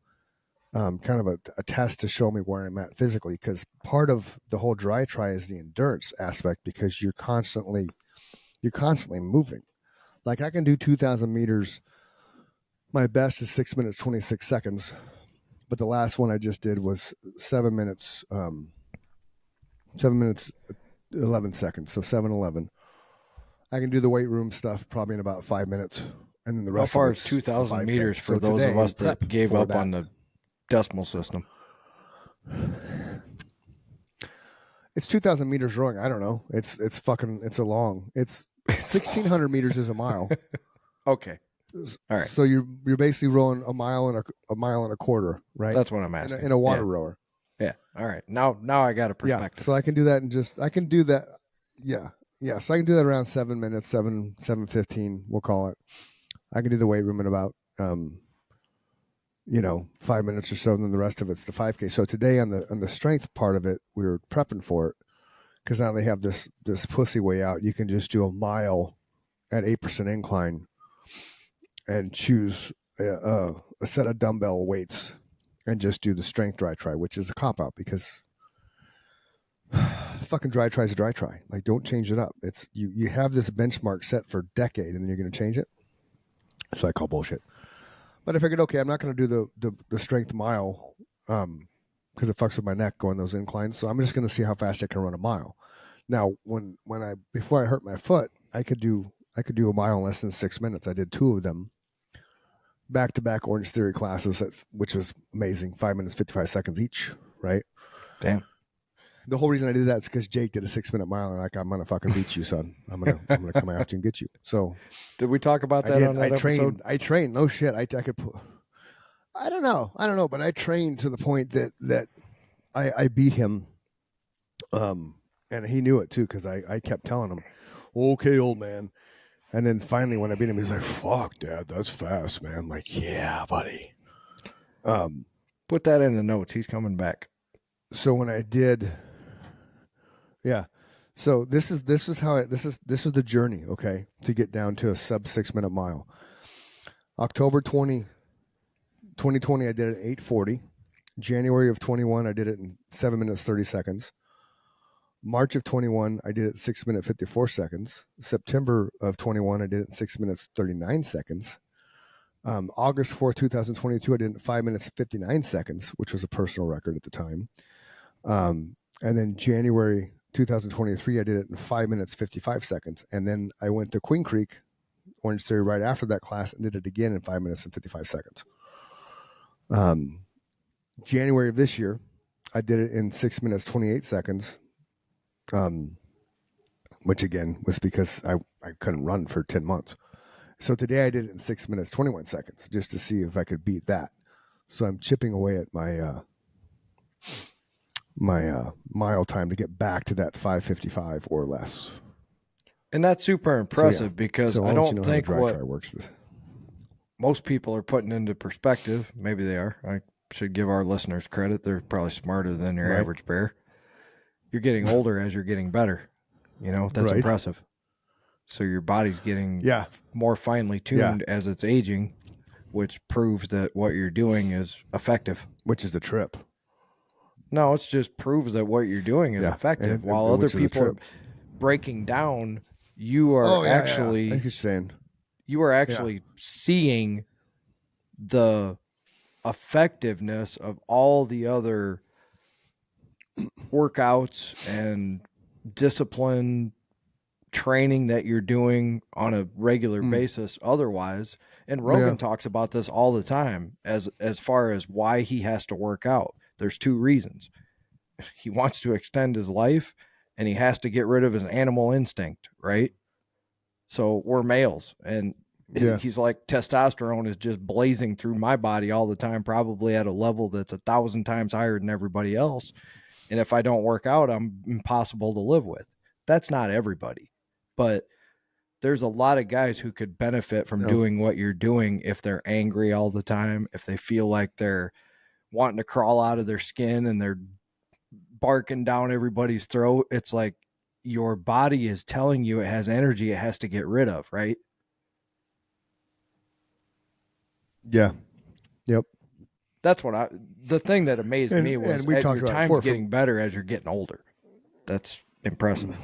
kind of a test to show me where I'm at physically, because part of the whole dry try is the endurance aspect, because you're constantly moving. Like I can do 2,000 meters. My best is 6 minutes, 26 seconds. But the last one I just did was 7 minutes, 11 seconds. So 7:11. I can do the weight room stuff probably in about 5 minutes. And then the rest How far of is 2,000 meters for those of us that gave up on the decimal system? It's 2,000 meters rowing. I don't know. It's It's 1,600 meters is a mile. Okay. All right. So you're basically rowing a mile and a quarter, right? That's what I'm asking. In a water rower. Yeah. All right. Now I got a perspective. Yeah. So I can do that I can do that. Yeah. Yeah. So I can do that around 7 minutes, 7:15, we'll call it. I can do the weight room in about 5 minutes or so, and then the rest of it's the 5K. So today on the strength part of it, we were prepping for it because now they have this pussy way out. You can just do a mile at 8% incline and choose a set of dumbbell weights and just do the strength dry try, which is a cop out because fucking dry try is a dry try. Like, don't change it up. It's you have this benchmark set for a decade and then you're going to change it. So I call bullshit. But I figured, okay, I'm not going to do the strength mile because it fucks with my neck going those inclines. So I'm just going to see how fast I can run a mile. Now, before I hurt my foot, I could do a mile in less than 6 minutes. I did 2 of them, back-to-back Orange Theory classes, which was amazing. 5 minutes, 55 seconds each, right? Damn. The whole reason I did that is because Jake did a 6-minute mile, and I'm gonna fucking beat you, son. I'm gonna come after you and get you. So, did we talk about that on that episode? I trained. No shit. I could put. I don't know, but I trained to the point that I beat him. And he knew it too because I kept telling him, "Okay, old man." And then finally, when I beat him, he's like, "Fuck, Dad, that's fast, man." I'm like, "Yeah, buddy." Put that in the notes. He's coming back. So when I did, yeah. So this is the journey, okay, to get down to a sub 6 minute mile. October 2020, I did it at 8:40. January of 21, I did it in 7 minutes 30 seconds. March of 21, I did it 6 minutes 54 seconds. September of 21, I did it in 6 minutes 39 seconds. August 4th, 2022, I did it in 5 minutes 59 seconds, which was a personal record at the time. And then January 2023, I did it in 5 minutes 55 seconds. And then I went to Queen Creek, Orange Theory, right after that class and did it again in 5 minutes and 55 seconds. January of this year, I did it in 6 minutes 28 seconds. Which again was because I couldn't run for 10 months. So today I did it in 6 minutes 21 seconds just to see if I could beat that. So I'm chipping away at my mile time to get back to that 5:55 or less. And that's super impressive because I don't think what works most people are putting into perspective. Maybe they are. I should give our listeners credit. They're probably smarter than your average bear. You're getting older as you're getting better. That's impressive. So your body's getting more finely tuned as it's aging, which proves that what you're doing is effective. Which is the trip. No, it just proves that what you're doing is effective. While other people are breaking down, you are actually you are actually seeing the effectiveness of all the other workouts and discipline training that you're doing on a regular basis otherwise. And Rogan talks about this all the time as far as why he has to work out. There's 2 reasons. He wants to extend his life and he has to get rid of his animal instinct, right? So we're males and he's like, testosterone is just blazing through my body all the time, probably at a level that's 1,000 times higher than everybody else. And if I don't work out, I'm impossible to live with. That's not everybody, but there's a lot of guys who could benefit from doing what you're doing if they're angry all the time, if they feel like they're wanting to crawl out of their skin and they're barking down everybody's throat. It's like your body is telling you it has energy it has to get rid of, right? Yeah. Yep. That's what the thing that amazed me was we talked your about time's getting better as you're getting older. That's impressive.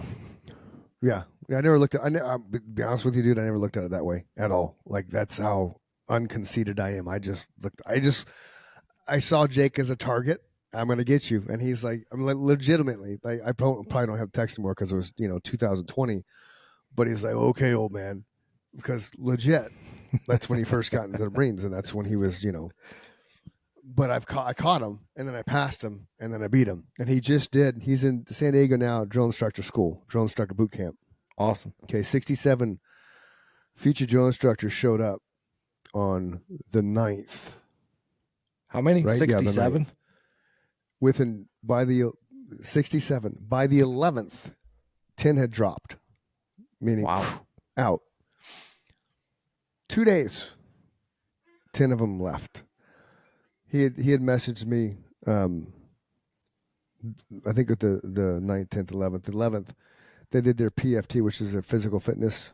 Yeah. I never looked at I'll be honest with you, dude, I never looked at it that way at all. Like, that's how unconceited I am. I saw Jake as a target. I'm going to get you. And he's like, I'm like, legitimately, like, I probably don't have text anymore because it was, 2020. But he's like, okay, old man. Because legit, that's when he first got into the Marines. And that's when he was, but I caught him, and then I passed him, and then I beat him. And he just did. He's in San Diego now, drill instructor school, drill instructor boot camp. Awesome. Okay, 67 future drill instructors showed up on the 9th. How many? Right? 67? Yeah, by the 67. By the 11th, 10 had dropped, meaning Wow. Out. 2 days, 10 of them left. He had messaged me, I think at the 9th, 10th, 11th, they did their PFT, which is their physical fitness.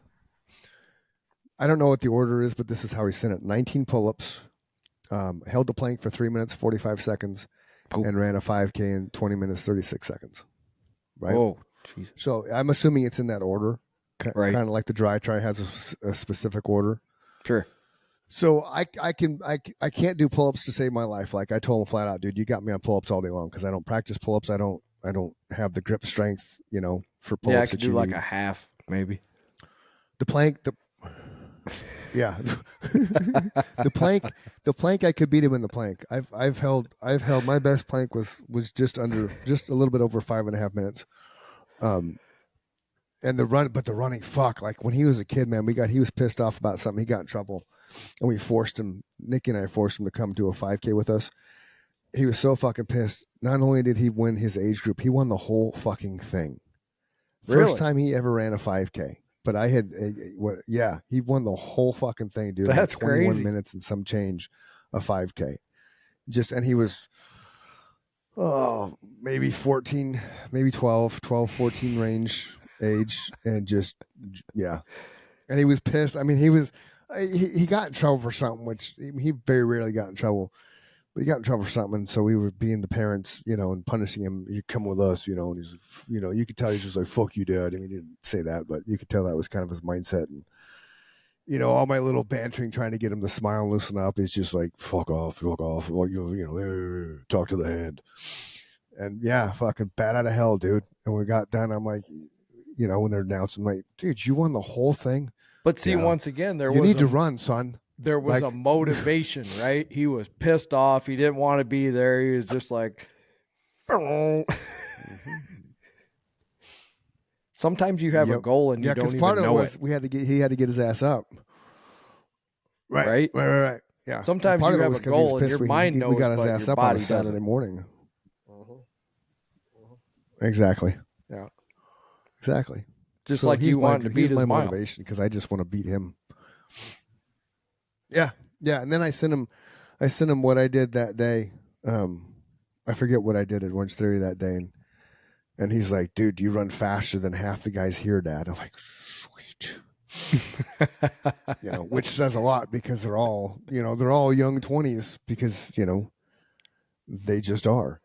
I don't know what the order is, but this is how he sent it. 19 pull-ups, held the plank for 3 minutes, 45 seconds, and ran a 5K in 20 minutes, 36 seconds. Right? Oh, Jesus. So I'm assuming it's in that order. Right. Kind of like the dry try has a specific order. Sure. So I can't do pull-ups to save my life. Like I told him flat out, dude, you got me on pull-ups all day long because I don't practice pull-ups. I don't have the grip strength, for pull-ups. Yeah, I could do like a half, maybe. The plank, yeah, the plank. I could beat him in the plank. I've held my best plank was just a little bit over 5.5 minutes. And the running, fuck, like when he was a kid, man, he was pissed off about something. He got in trouble, and Nikki and I forced him to come do a 5K with us. He was so fucking pissed. Not only did he win his age group, he won the whole fucking thing. Really? First time he ever ran a 5K. But I had, he won the whole fucking thing, dude. That's like 21 crazy. minutes and some change, a 5K. And he was, maybe 14, maybe 12, 14 range age. And just, yeah. And he was pissed. I mean, he got in trouble for something, which he very rarely got in trouble. But he got in trouble for something, and so we were being the parents, and punishing him. You come with us, and he's, you could tell he's just like, "Fuck you, Dad." I mean, he didn't say that, but you could tell that was kind of his mindset. And all my little bantering, trying to get him to smile and loosen up, is just like, "Fuck off, well, talk to the hand." And yeah, fucking bat out of hell, dude. And we got done. I'm like, when they're announcing, I'm like, dude, you won the whole thing. But see, once again, you need to run, son. There was a motivation, right? He was pissed off. He didn't want to be there. He was just like, sometimes you have a goal and you don't even know it. He had to get his ass up. Right. Yeah. Sometimes you have a goal and your mind knows, we got his ass up on a Saturday morning. Exactly. Yeah. Exactly. Just like you wanted to beat his my mile. Motivation because I just want to beat him. Yeah, and then I sent him what I did that day. I forget what I did at Orange Theory that day, and he's like, "Dude, you run faster than half the guys here, Dad." I'm like, "Sweet," which says a lot because they're all young 20s because they just are.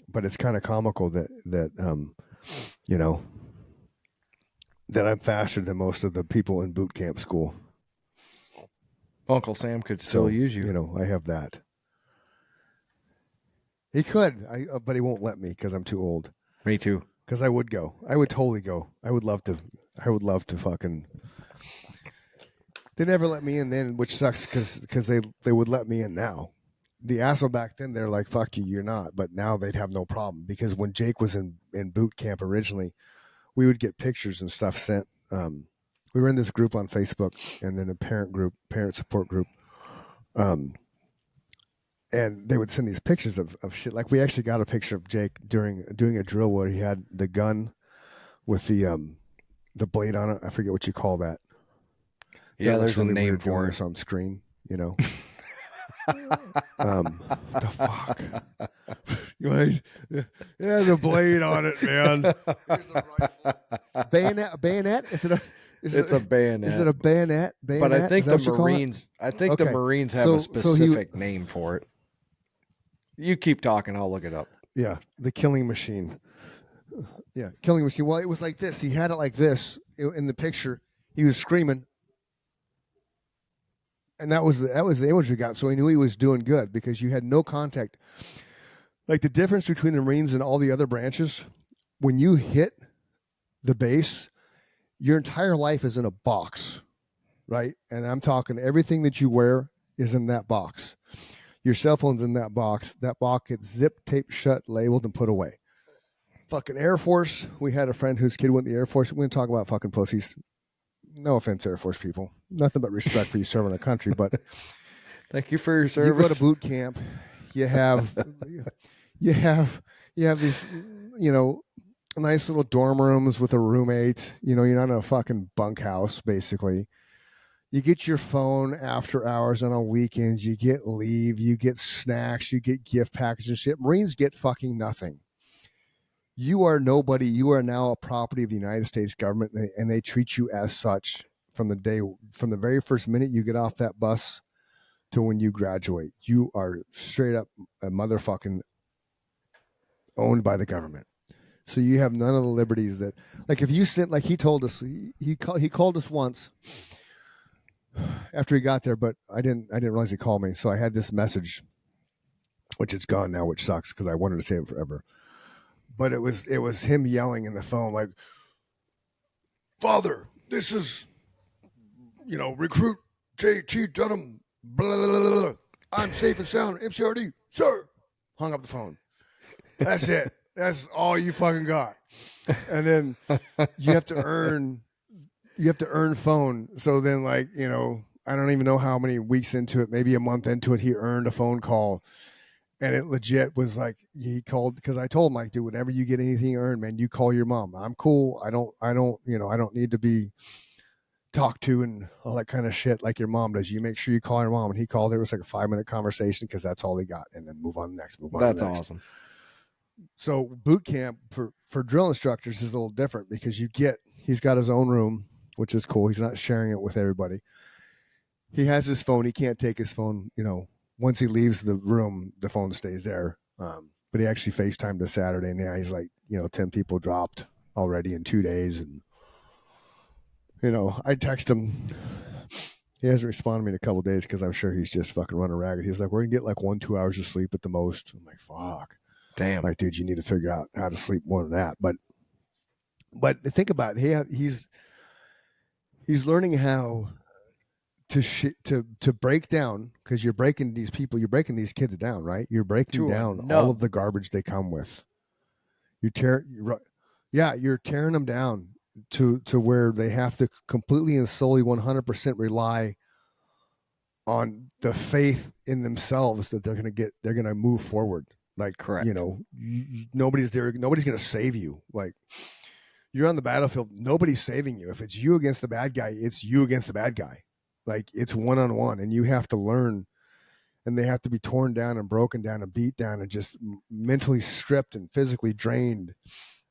But it's kind of comical that I'm faster than most of the people in boot camp school. Uncle Sam could still use you. I have that. He could, but he won't let me because I'm too old. Me too. Because I would go. I would totally go. I would love to fucking. They never let me in then, which sucks because they would let me in now. The asshole back then, they're like, "Fuck you, you're not." But now they'd have no problem because when Jake was in boot camp originally, we would get pictures and stuff sent. We were in this group on Facebook and then a parent support group. And they would send these pictures of shit. Like we actually got a picture of Jake doing a drill where he had the gun with the blade on it. I forget what you call that. Yeah, there's a name for it on screen, What the fuck? Yeah, the blade on it, man. Here's the rifle. Bayonet? It's a bayonet. Is it a bayonet? But I think the Marines. The Marines have a specific name for it. You keep talking. I'll look it up. Yeah, the killing machine. Yeah, killing machine. Well, it was like this. He had it like this in the picture. He was screaming, and that was the image we got. So he knew he was doing good because you had no contact. Like the difference between the Marines and all the other branches, when you hit the base, your entire life is in a box, right? And I'm talking everything that you wear is in that box. Your cell phone's in that box. That box gets zip taped shut, labeled, and put away. Fucking Air Force. We had a friend whose kid went in the Air Force. We're going to talk about fucking pussies. No offense, Air Force people. Nothing but respect for you serving the country. But thank you for your service. You go to boot camp. You have these, nice little dorm rooms with a roommate. You're not in a fucking bunkhouse, basically. You get your phone after hours and on weekends. You get leave. You get snacks. You get gift packages and shit. Marines get fucking nothing. You are nobody. You are now a property of the United States government, and they treat you as such from the very first minute you get off that bus to when you graduate. You are straight up a motherfucking owned by the government. So you have none of the liberties that, like, if you sent, like he told us, he called us once after he got there, but I didn't realize he called me. So I had this message, which is gone now, which sucks because I wanted to say it forever. But it was him yelling in the phone like, "Father, this is, recruit J.T. Dunham. Blah, blah, blah, blah. I'm safe and sound. MCRD, sir." Hung up the phone. That's it. That's all you fucking got. And then you have to earn phone. So then, I don't even know how many weeks into it, maybe a month into it, he earned a phone call. And it legit was like, he called, because I told him, like, dude, whenever you get anything earned, man, you call your mom. I'm cool. I don't need to be talked to and all that kind of shit like your mom does. You make sure you call your mom. And he called her. It was like a 5-minute conversation because that's all he got. And then move on next. That's awesome. So boot camp for drill instructors is a little different because he's got his own room, which is cool. He's not sharing it with everybody. He has his phone. He can't take his phone, once he leaves the room, the phone stays there. But he actually FaceTimed this Saturday, and yeah, he's like, 10 people dropped already in 2 days. And, I text him. He hasn't responded to me in a couple of days because I'm sure he's just fucking running ragged. He's like, we're going to get like 1-2 hours of sleep at the most. I'm like, fuck. Damn. Like, dude, you need to figure out how to sleep more than that. But think about it. He's learning how to break down, because you're breaking these kids down, right? You're breaking down all of the garbage they come with. You're tearing them down to where they have to completely and solely 100% rely on the faith in themselves that they're going to move forward. Like, correct. Nobody's there. Nobody's going to save you. Like, you're on the battlefield. Nobody's saving you. If it's you against the bad guy, it's you against the bad guy. Like, it's one-on-one, and you have to learn, and they have to be torn down and broken down and beat down and just mentally stripped and physically drained,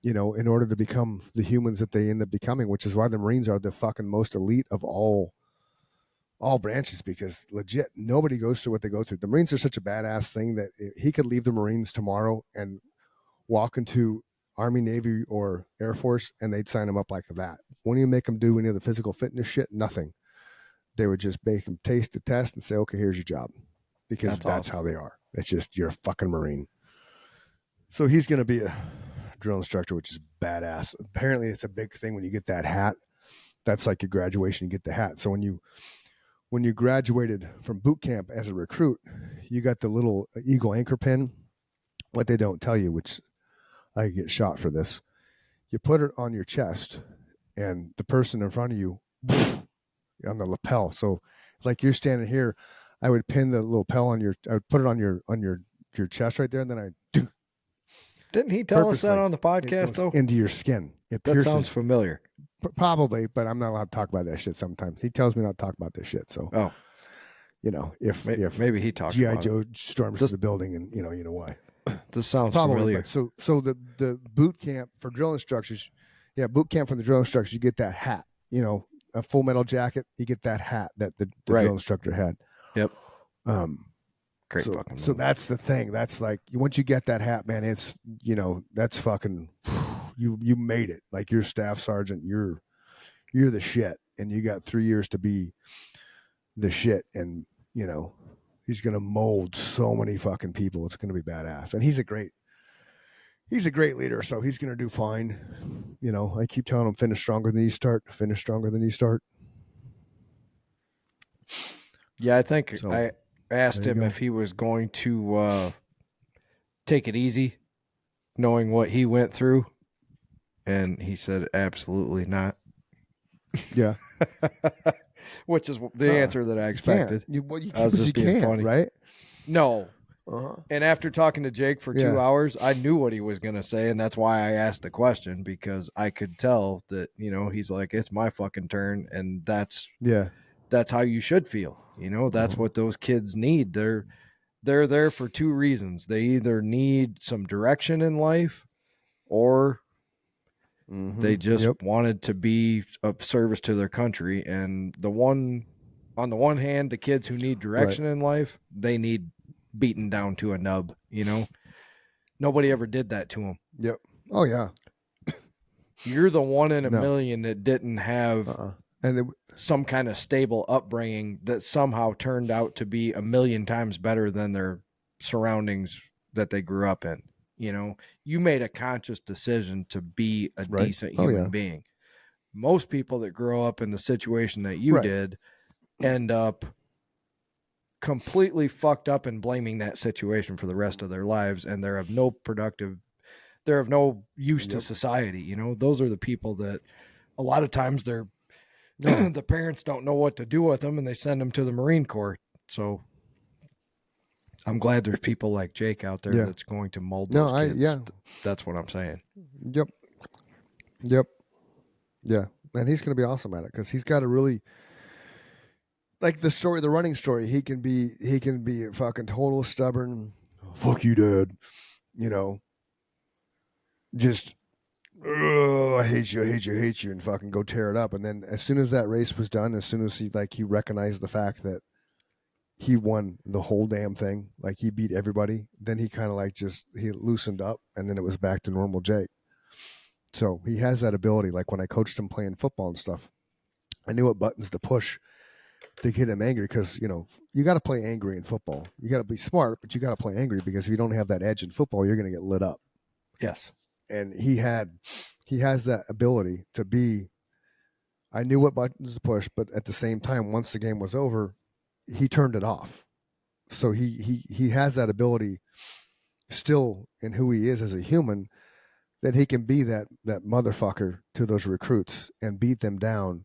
in order to become the humans that they end up becoming, which is why the Marines are the fucking most elite of all branches, because legit, nobody goes through what they go through. The Marines are such a badass thing that he could leave the Marines tomorrow and walk into Army, Navy, or Air Force, and they'd sign him up like that. When you make them do any of the physical fitness shit, nothing. They would just make him taste the test and say, okay, here's your job. Because that's awesome. How they are. It's just, you're a fucking Marine. So he's going to be a drill instructor, which is badass. Apparently it's a big thing when you get that hat. That's like your graduation, you get the hat. So when you graduated from boot camp as a recruit, you got the little eagle anchor pin. What they don't tell you, which I get shot for this, you put it on your chest, and the person in front of you on the lapel. So like you're standing here, I would pin the lapel I would put it on your chest right there, and then I didn't he tell us that on the podcast though? Into your skin. That sounds familiar. Probably, but I'm not allowed to talk about that shit sometimes. He tells me not to talk about this shit. So if maybe he talks G.I. Joe storms the building, and you know why. This sounds probably familiar. So the boot camp for drill instructors, boot camp for the drill instructors, you get that hat, a full metal jacket, you get that hat that the drill instructor had. Yep. Great fucking so that's the thing. That's like, once you get that hat, man, it's, that's fucking, you made it. Like, you're staff sergeant, you're the shit, and you got 3 years to be the shit. And, he's going to mold so many fucking people. It's going to be badass. And he's a great leader. So he's going to do fine. I keep telling him, finish stronger than you start. Yeah. I think asked him if he was going to take it easy, knowing what he went through, and he said absolutely not. Yeah. Which is the answer that I expected. You I was just being funny. Right? No. Uh-huh. And after talking to Jake for 2 hours, I knew what he was going to say, and that's why I asked the question, because I could tell that, he's like, it's my fucking turn, and that's how you should feel. That's what those kids need. They're there for two reasons. They either need some direction in life, or they just wanted to be of service to their country. And on the one hand, the kids who need direction in life, they need beaten down to a nub. Nobody ever did that to them. Yep. Oh yeah. You're the one in a million that didn't have some kind of stable upbringing that somehow turned out to be a million times better than their surroundings that they grew up in. You made a conscious decision to be a decent human being. Most people that grow up in the situation that you did end up completely fucked up and blaming that situation for the rest of their lives, and they're of no use to society. Those are the people that a lot of times the parents don't know what to do with them, and they send them to the Marine Corps. So I'm glad there's people like Jake out there that's going to mold those kids. That's what I'm saying. Yep. Yeah. And he's going to be awesome at it, because he's got a really, like the running story, he can be a fucking total stubborn, fuck you, Dad. Just, I hate you, and fucking go tear it up. And then as soon as that race was done, as soon as he recognized the fact that he won the whole damn thing, like he beat everybody, then he kind of he loosened up, and then it was back to normal Jake. So he has that ability. Like when I coached him playing football and stuff, I knew what buttons to push to get him angry, because you got to play angry in football. You got to be smart, but you got to play angry, because if you don't have that edge in football, you're going to get lit up. Yes. And he has that ability to be. I knew what buttons to push, but at the same time, once the game was over, he turned it off. So he has that ability still in who he is as a human, that he can be that motherfucker to those recruits and beat them down.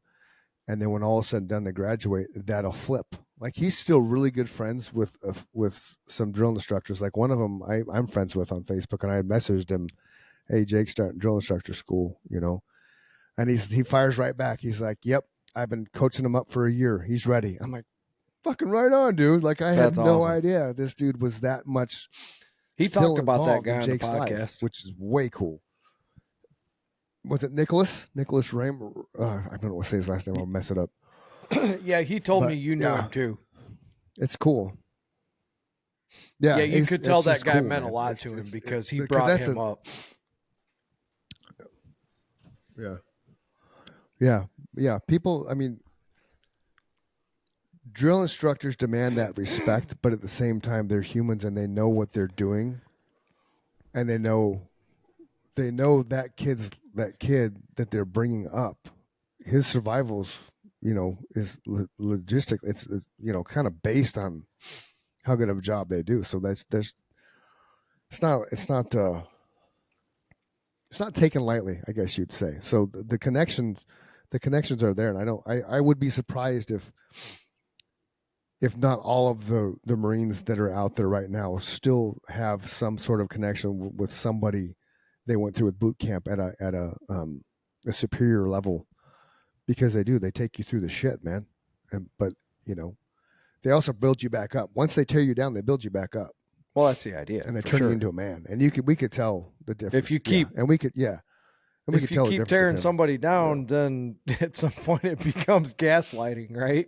And then when all is said and done, they graduate, that'll flip. Like, he's still really good friends with some drill instructors. Like one of them I'm friends with on Facebook, and I had messaged him, hey, Jake's starting drill instructor school, and he fires right back. He's like, yep, I've been coaching him up for a year. He's ready. I'm like, fucking right on, dude. Like, I had no idea this dude was that much. He talked about that guy on the podcast, life, which is way cool. Was it Nicholas? Nicholas Ram? I don't know what to say his last name. I'll mess it up. Yeah, he told me you knew him too. It's cool. Yeah, you could tell that guy meant a lot to him, because he brought him up. Yeah. People, drill instructors demand that respect, but at the same time, they're humans, and they know what they're doing, and they know that kid that they're bringing up, his survival's, is logistic. It's kind of based on how good of a job they do. So it's not taken lightly, I guess you'd say. So the connections are there, and I would be surprised if not all of the Marines that are out there right now still have some sort of connection with somebody they went through with boot camp at a superior level, because they take you through the shit, man. But they also build you back up. Once they tear you down, they build you back up. Well, that's the idea, and they turn you into a man. And we could tell the difference if you keep, and we could, and if you keep tearing somebody down, then at some point it becomes gaslighting, right?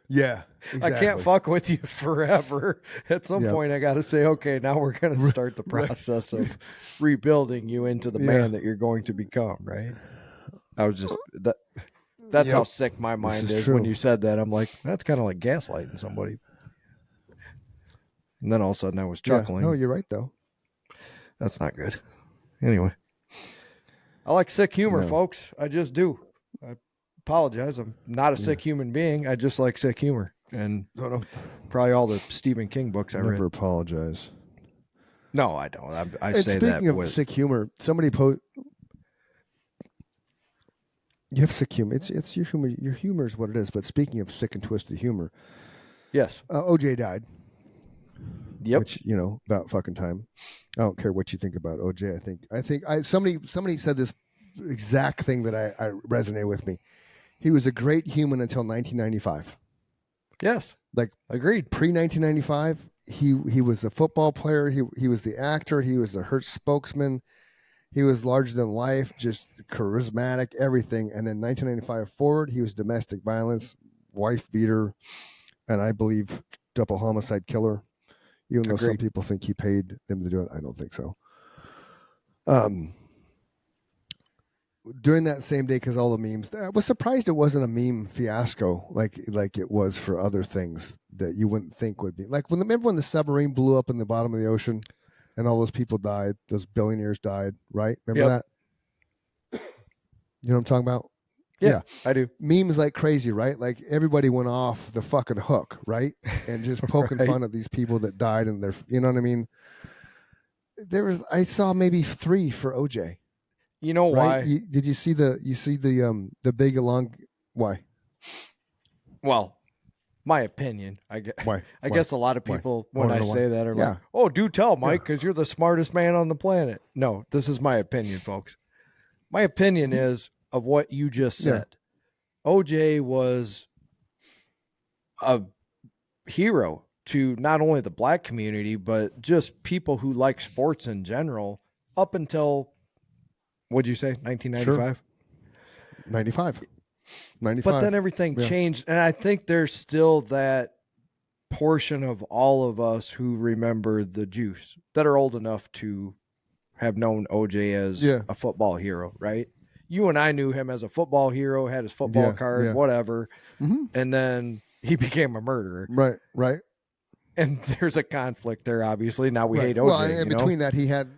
Yeah, exactly. I can't fuck with you forever. At some point, I got to say, okay, now we're going to start the process of rebuilding you into the man that you're going to become, right? I was just that's how sick my mind is when you said that. I'm like, that's kind of like gaslighting somebody. And then all of a sudden I was chuckling. No, you're right, though. That's not good. Anyway, I like sick humor, folks. I just do. apologize. I'm not a sick human being. I just like sick humor. And probably all the Stephen King books I read. Never apologize. No, I don't. I And say that speaking of sick humor, somebody you have sick humor. It's your humor. Your humor is what it is. But speaking of sick and twisted humor, yes, OJ died. Yep. Which, about fucking time. I don't care what you think about OJ. I think somebody said this exact thing that I resonated with me. He was a great human until 1995. Yes. Like, agreed. Pre-1995, he was a football player. He was the actor. He was the Hertz spokesman. He was larger than life, just charismatic, everything. And then 1995 forward, he was domestic violence, wife beater, and I believe double homicide killer. Even though some people think he paid them to do it, I don't think so. During that same day, because all the memes, I was surprised it wasn't a meme fiasco like it was for other things that you wouldn't think would be. Like, remember when the submarine blew up in the bottom of the ocean and all those people died, those billionaires died, right? Remember that? You know what I'm talking about? Yeah, I do. Memes like crazy, right? Like, everybody went off the fucking hook, right? And just poking fun at these people that died, and they're, you know what I mean? I saw maybe 3 for OJ. You know right? why? Did you see the big along? Why? Well, my opinion. I guess a lot of people when I say that are like, "Oh, do tell, Mike, because you're the smartest man on the planet." No, this is my opinion, folks. My opinion is of what you just said. OJ was a hero to not only the black community, but just people who like sports in general up until, what'd you say, 1995? Sure. 95. But then everything changed. And I think there's still that portion of all of us who remember the juice that are old enough to have known OJ as a football hero, right? You and I knew him as a football hero, had his football card, whatever. Mm-hmm. And then he became a murderer. Right. And there's a conflict there, obviously. Now we hate OJ. Well, and between that, he had,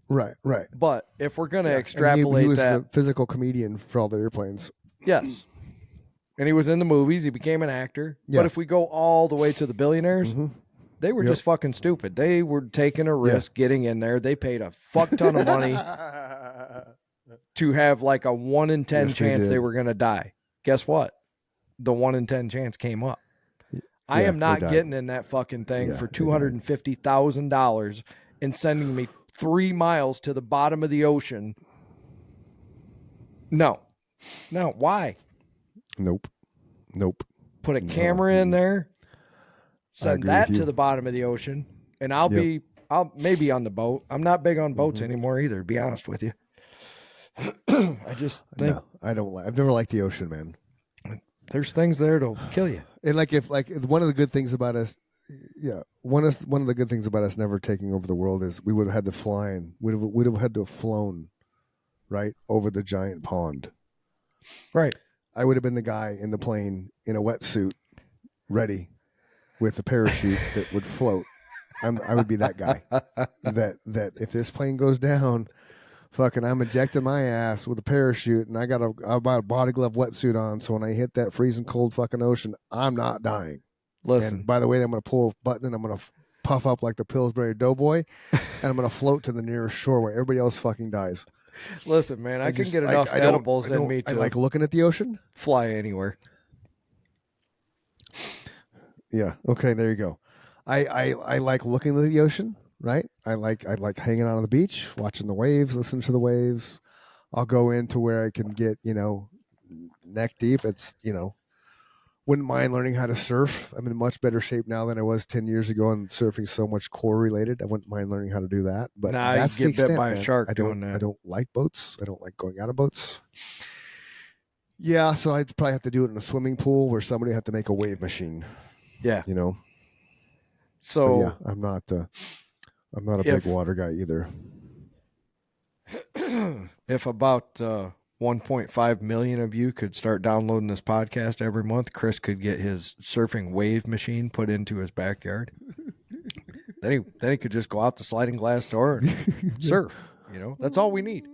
right. But if we're going to extrapolate he was that. the physical comedian for all the airplanes. Yes. And he was in the movies. He became an actor. Yeah. But if we go all the way to the billionaires, they were just fucking stupid. They were taking a risk getting in there. They paid a fuck ton of money to have like a 1 in 10 chance they were going to die. Guess what? The 1 in 10 chance came up. I am not getting in that fucking thing for $250,000 and sending me 3 miles to the bottom of the ocean. No. Why? Nope. Put a camera in there. Send that to the bottom of the ocean, and I'll maybe on the boat. I'm not big on boats anymore either, to be honest with you. I just think I've never liked the ocean, man. There's things there to kill you. And if one of the good things about us, one of the good things about us never taking over the world is we would have had to fly in. We'd have had to have flown right over the giant pond. Right. I would have been the guy in the plane in a wetsuit, ready, with a parachute that would float. I would be that guy. That if this plane goes down, fucking I'm ejecting my ass with a parachute, and I got a body glove wetsuit on, so when I hit that freezing cold fucking ocean, I'm not dying. Listen. And by the way, I'm going to pull a button, and I'm going to puff up like the Pillsbury Doughboy, and I'm going to float to the nearest shore where everybody else fucking dies. Listen, man, I can get enough edibles in me to I like looking at the ocean. Fly anywhere. Yeah. Okay. There you go. I like looking at the ocean, right? I like hanging out on the beach, watching the waves, listening to the waves. I'll go into where I can get, neck deep. It's, wouldn't mind learning how to surf. I'm in much better shape now than I was 10 years ago, and surfing's so much core related. I wouldn't mind learning how to do that. But that's you get bit by a shark doing that. I don't like boats. I don't like going out of boats. Yeah, so I'd probably have to do it in a swimming pool where somebody had to make a wave machine. Yeah. So yeah, I'm not a big water guy either. If about 1.5 million of you could start downloading this podcast every month, Chris could get his surfing wave machine put into his backyard. Then he could just go out the sliding glass door and surf. That's all we need.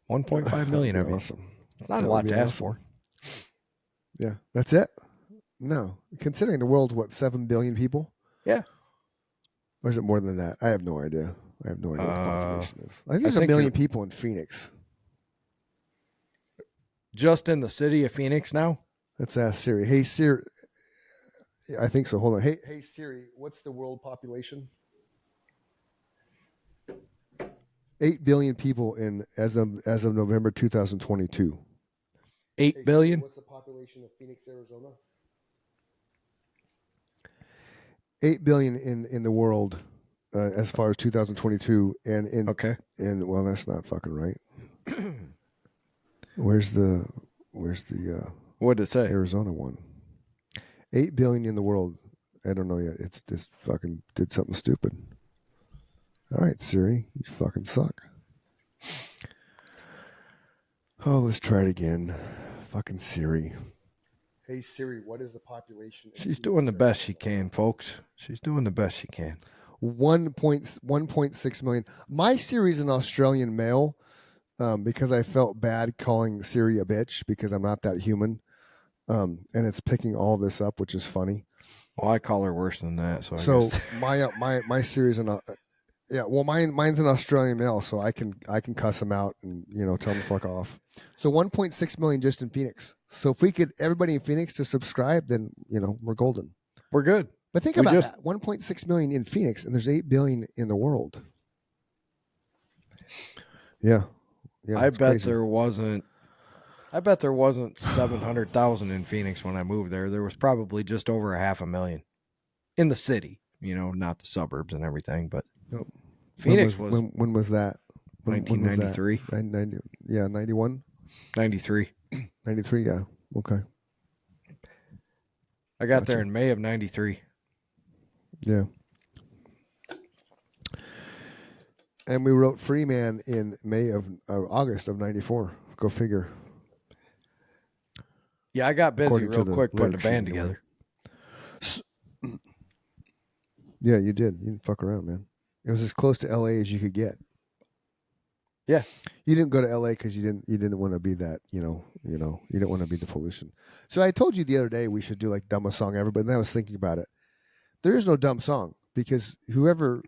1.5 million of you. Awesome. Not That a would lot be to ask awesome. for. Yeah, that's it. No, considering the world's what 7 billion people. Yeah. Or is it more than that? I have no idea. I have no idea what the population is. I think there's a think million you're- people in Phoenix. Just in the city of Phoenix now? Let's ask Siri. Hey Siri, I think so. Hold on. Hey Siri, what's the world population? 8 billion people in as of November 2022. 8 billion? What's the population of Phoenix, Arizona? 8 billion in the world as far as 2022, and in Okay. and well, that's not fucking right. Where's the What did it say? Arizona one? 8 billion in the world. I don't know yet. It's just fucking did something stupid. All right, Siri, you fucking suck. Oh, let's try it again. Fucking Siri. Hey Siri, what is the population? She's doing the best she can, folks. She's doing the best she can. 1.6 million. My Siri's an Australian male because I felt bad calling Siri a bitch because I'm not that human. And it's picking all this up, which is funny. Well, I call her worse than that. So So I guess. my Siri's an yeah. Well, mine's an Australian male, so I can cuss him out and tell him to fuck off. So 1.6 million just in Phoenix. So if we could everybody in Phoenix to subscribe, then we're golden. We're good. But think about that: 1.6 million in Phoenix, and there's 8 billion in the world. Yeah, I bet crazy. there wasn't. I bet there wasn't 700,000 in Phoenix when I moved there. There was probably just over 500,000 in the city. Not the suburbs and everything, but Nope. Phoenix when was that? 1993. 90, yeah, 91, 93. 93. Yeah, okay. I got Gotcha. there in May of 93. Yeah. And we wrote Free Man in August of 94. Go figure. Yeah, I got busy According to real the quick putting a lyric sheet band anyway. together. Yeah, you did. You didn't fuck around, man. It was as close to LA as you could get. Yeah. You didn't go to LA because you didn't want to be that, you didn't want to be the pollution. So I told you the other day we should do like dumbest song ever, but then I was thinking about it. There is no dumb song because whoever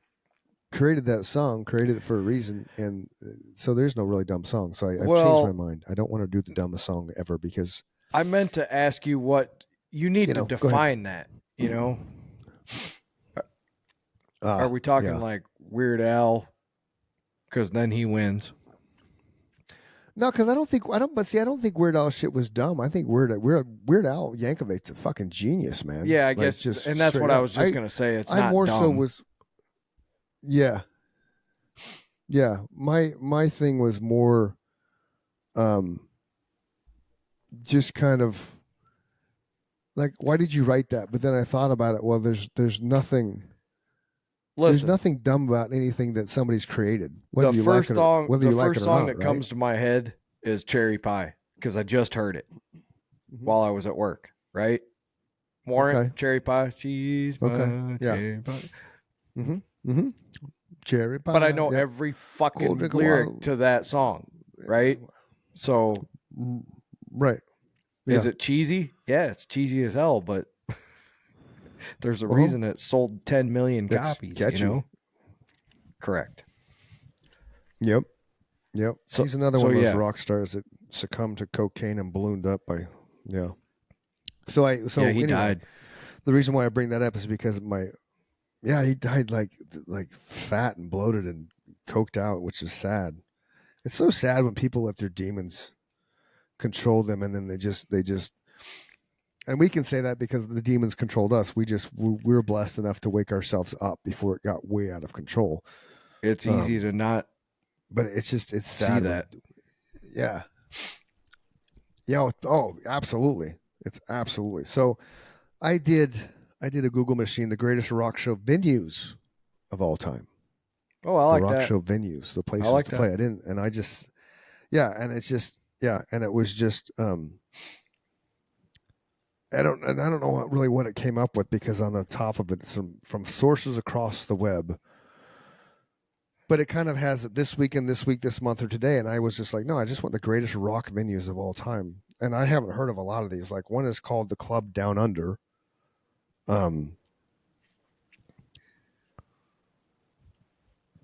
created that song created it for a reason, and so there's no really dumb song. So I've changed my mind. I don't want to do the dumbest song ever because I meant to ask you what you need to define that, Are we talking like Weird Al? Because then he wins. No, because I don't think Weird Al shit was dumb. I think Weird Al Yankovic's a fucking genius, man. Yeah, I guess, just and that's what I was just gonna say. It's not more dumb. so was, yeah. My thing was more, just kind of like, why did you write that? But then I thought about it. Well, there's nothing. Listen, there's nothing dumb about anything that somebody's created. Whether the you first like it song, or, the you like first it or song not, that comes to my head is "Cherry Pie" because I just heard it while I was at work. Right, Warrant, Cherry Pie, cheese, cherry pie. Cherry pie. But I know every fucking lyric to that song, right? So, right. Is it cheesy? Yeah, it's cheesy as hell, but there's a reason it sold 10 million copies, Correct. Yep. So, he's another one of those rock stars that succumbed to cocaine and ballooned up by, So he died. The reason why I bring that up is because he died like fat and bloated and coked out, which is sad. It's so sad when people let their demons control them, and then they just, and we can say that because the demons controlled us. We were blessed enough to wake ourselves up before it got way out of control. It's easy to not, but it's sad see that. Yeah. Oh, absolutely. It's absolutely. So I did a Google machine, the greatest rock show venues of all time. Oh, I like the rock that. show venues, the places like to play. I didn't, and I just, and it's just, and it was just, I don't know what it came up with, because on the top of it, from sources across the web, but it kind of has this weekend, this week, this month, or today. And I was just like, no, I just want the greatest rock venues of all time. And I haven't heard of a lot of these. Like one is called the Club Down Under.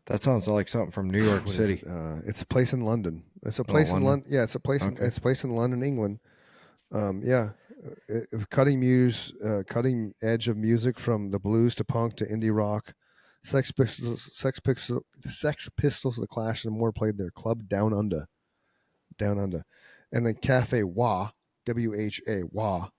That sounds like something from New York City. It's a place in London. It's a place in London. Yeah, it's a place. Okay. It's a place in London, England. Cutting edge of music from the blues to punk to indie rock. Sex Pistols, The Clash, and more played there. Club Down Under, and then Cafe Wha, WHA Wha.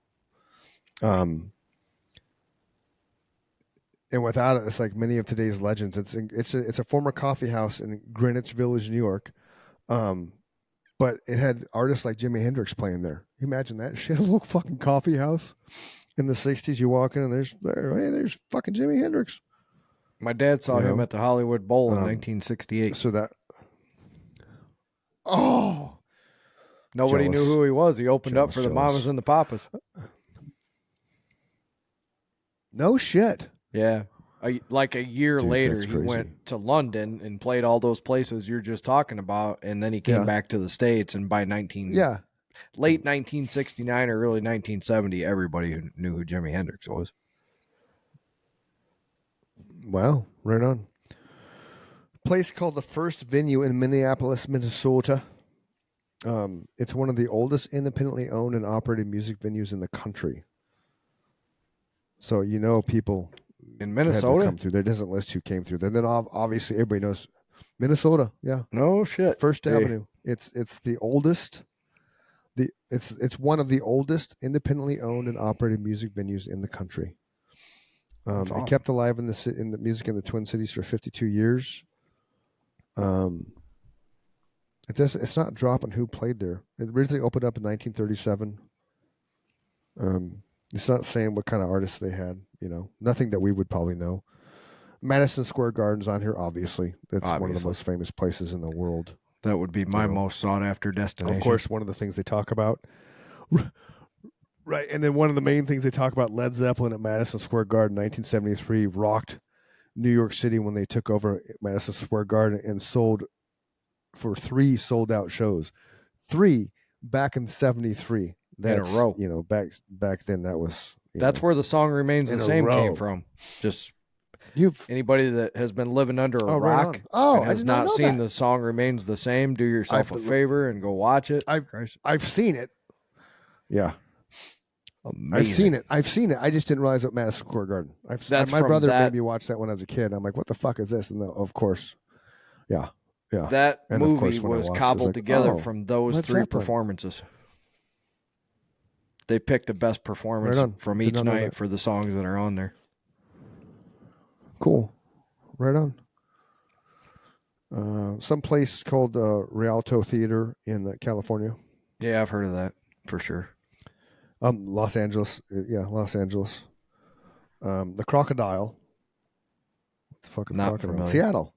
And without it, it's like many of today's legends. It's a former coffee house in Greenwich Village, New York. But it had artists like Jimi Hendrix playing there. You imagine that shit? A little fucking coffee house in the 60s. You walk in and there's fucking Jimi Hendrix. My dad saw him at the Hollywood Bowl in 1968. So that. Nobody Jealous. knew who he was. He opened up for the Jealous. Mamas and the Papas. No shit. Yeah. Like a year Dude, later, that's he crazy. went to London and played all those places you're just talking about, and then he came back to the States, and by late 1969 or early 1970, everybody knew who Jimi Hendrix was. Wow, right on. Place called the First Venue in Minneapolis, Minnesota. It's one of the oldest independently owned and operated music venues in the country. So people In had to Minnesota? come through. There doesn't list who came through. Then obviously everybody knows Minnesota. Yeah, No shit. First Hey. Avenue. It's the oldest. It's one of the oldest independently owned and operated music venues in the country. Awesome. It kept alive in the music in the Twin Cities for 52 years. It's not dropping who played there. It originally opened up in 1937. It's not saying what kind of artists they had. Nothing that we would probably know. Madison Square Garden's on here, obviously. That's one of the most famous places in the world. That would be my most sought after destination. Of course, one of the things they talk about. Right, and then one of the main things they talk about, Led Zeppelin at Madison Square Garden, 1973, rocked New York City when they took over Madison Square Garden and sold for 3 sold-out shows. 3 back in 73. That's, in a row. Back then that was... That's where the song Remains the Same came from. Just anybody that has been living under a rock and has not seen the song Remains the Same, do yourself a favor and go watch it. I've seen it. Yeah. Amazing. I've seen it. I just didn't realize it Madison Square Garden. My brother made me watch that when I was a kid. I'm like, what the fuck is this? And of course, yeah. That And movie was cobbled together from those Led 3 Zeppelin. performances. They picked the best performance from each night for the songs that are on there. Cool. Right on. Some place called Rialto Theater in California. Yeah, I've heard of that for sure. Los Angeles. Yeah, Los Angeles. The Crocodile. What the fuck is Not Crocodile? familiar. Seattle.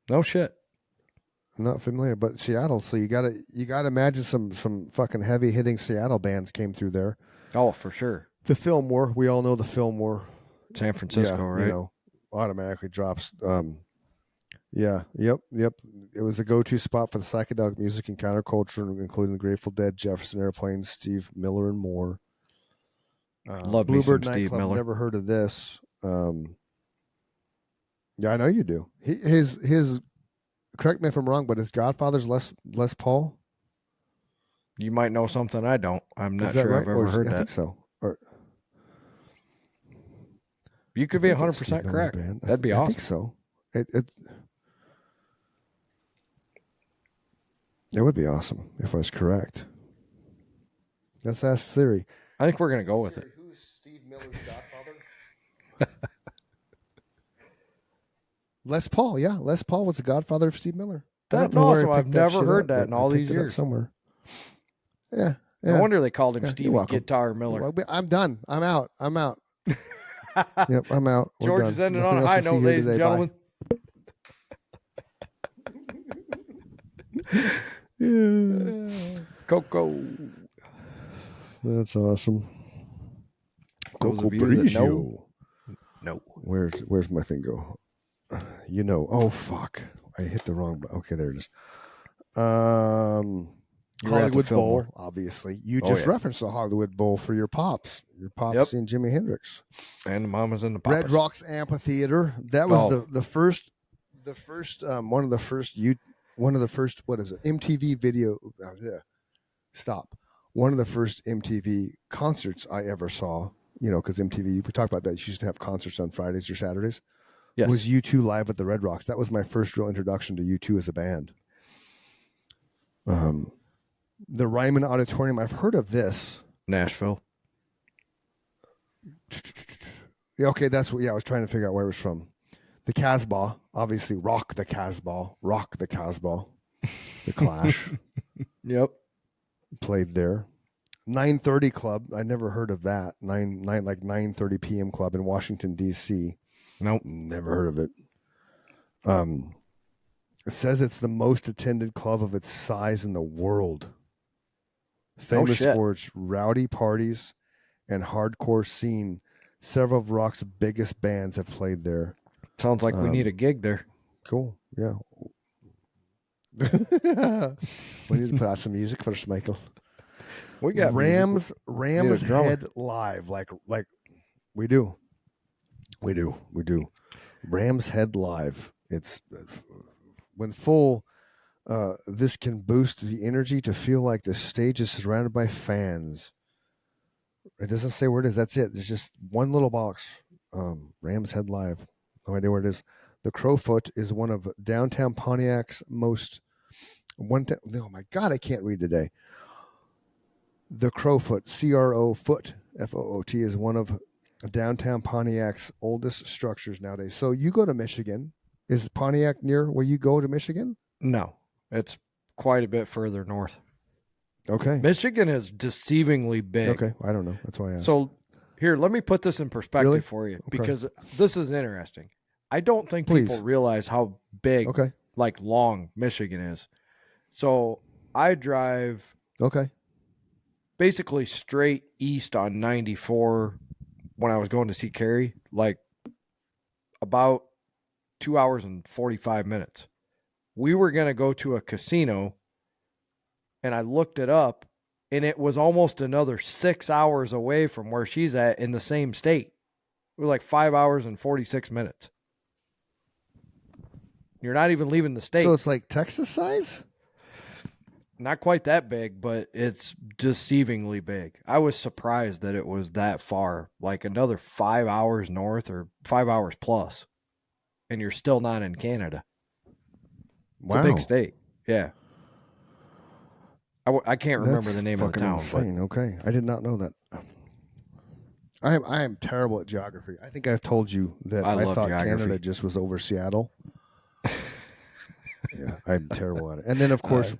No shit. Not familiar, but Seattle. So you gotta imagine some fucking heavy hitting Seattle bands came through there. Oh, for sure. The Fillmore. We all know the Fillmore. San Francisco, right? Automatically drops. Yep. It was the go-to spot for the psychedelic music and counterculture, including the Grateful Dead, Jefferson Airplane, Steve Miller, and more. Love Bluebird me some Steve Nightclub. Miller. Never heard of this. Yeah, I know you do. His. Correct me if I'm wrong, but his Godfather's Les Paul. You might know something I don't. I'm not sure right? I've ever heard I that. think so. You could be 100% correct. That'd be awesome. I think so. It would be awesome if I was correct. Let's ask Siri. I think we're going to go with it. Who's Steve Miller's godfather? Les Paul, yeah. Les Paul was the godfather of Steve Miller. That's awesome. I've never heard that in all these years. Somewhere. Yeah. No wonder they called him Yeah, Stevie you're welcome. Guitar Miller. Well, I'm done. I'm out. Yep, I'm out. We're George done. is ending Nothing on a else high to see note, here ladies and today. gentlemen. Bye. Coco. That's awesome. Those Coco of you that Brigio. No. Where's my thing go? you know. Oh fuck! I hit the wrong. Okay, there it is. You're at the Hollywood Fillmore. Bowl, obviously. You Oh, just yeah. referenced the Hollywood Bowl for your pops. Your pops Yep. seeing Jimi Hendrix. And the mamas and the papas. Red Rocks Amphitheater. That was Oh. the first one of the first what is it? MTV video. Stop. One of the first MTV concerts I ever saw. You know, because MTV, we talked about that. You used to have concerts on Fridays or Saturdays. Yes. Was U2 live at the Red Rocks. That was my first real introduction to U2 as a band. The Ryman Auditorium. I've heard of this. Nashville. Yeah, okay, that's what. Yeah, I was trying to figure out where it was from. The Casbah, obviously, Rock the Casbah, the Clash. Yep. Played there. 9:30 Club. I never heard of that. 9:30 p.m. Club in Washington D.C. Nope. Never heard of it. It says it's the most attended club of its size in the world. Famous for its rowdy parties and hardcore scene. Several of rock's biggest bands have played there. Sounds like we need a gig there. Cool. Yeah. We need to put out some music for us, Michael. We got Rams music. Head Live. Like we do. Rams Head Live. It's when full. This can boost the energy to feel like the stage is surrounded by fans. It doesn't say where it is. That's it. There's just one little box. Rams Head Live. No idea where it is. The Crowfoot is one of downtown Pontiac's most. Oh my God, I can't read today. The Crowfoot, C-R-O Foot, F-O-O-T, is one of downtown Pontiac's oldest structures nowadays. So you go to Michigan. Is Pontiac near where you go to Michigan? No, it's quite a bit further north. Okay. Michigan is deceivingly big. Okay, I don't know. That's why I asked. So here, let me put this in perspective Really? for you, Okay. because this is interesting. I don't think Please. people realize how big, Okay. like long Michigan is. So I drive Okay. basically straight east on 94 when I was going to see Carrie, like about 2 hours and 45 minutes. We were going to go to a casino, and I looked it up, and it was almost another 6 hours away from where she's at in the same state. We were like 5 hours and 46 minutes. You're not even leaving the state. So it's like Texas size? Not quite that big, but it's deceivingly big. I was surprised that it was that far, like another 5 hours north or 5 hours plus, and you're still not in Canada. It's a big state. Yeah. I can't remember the name of the town. Insane. Okay. I did not know that. I am terrible at geography. I think I've told you that I love thought geography. Canada just was over Seattle. Yeah, I'm terrible at it. And then, of course,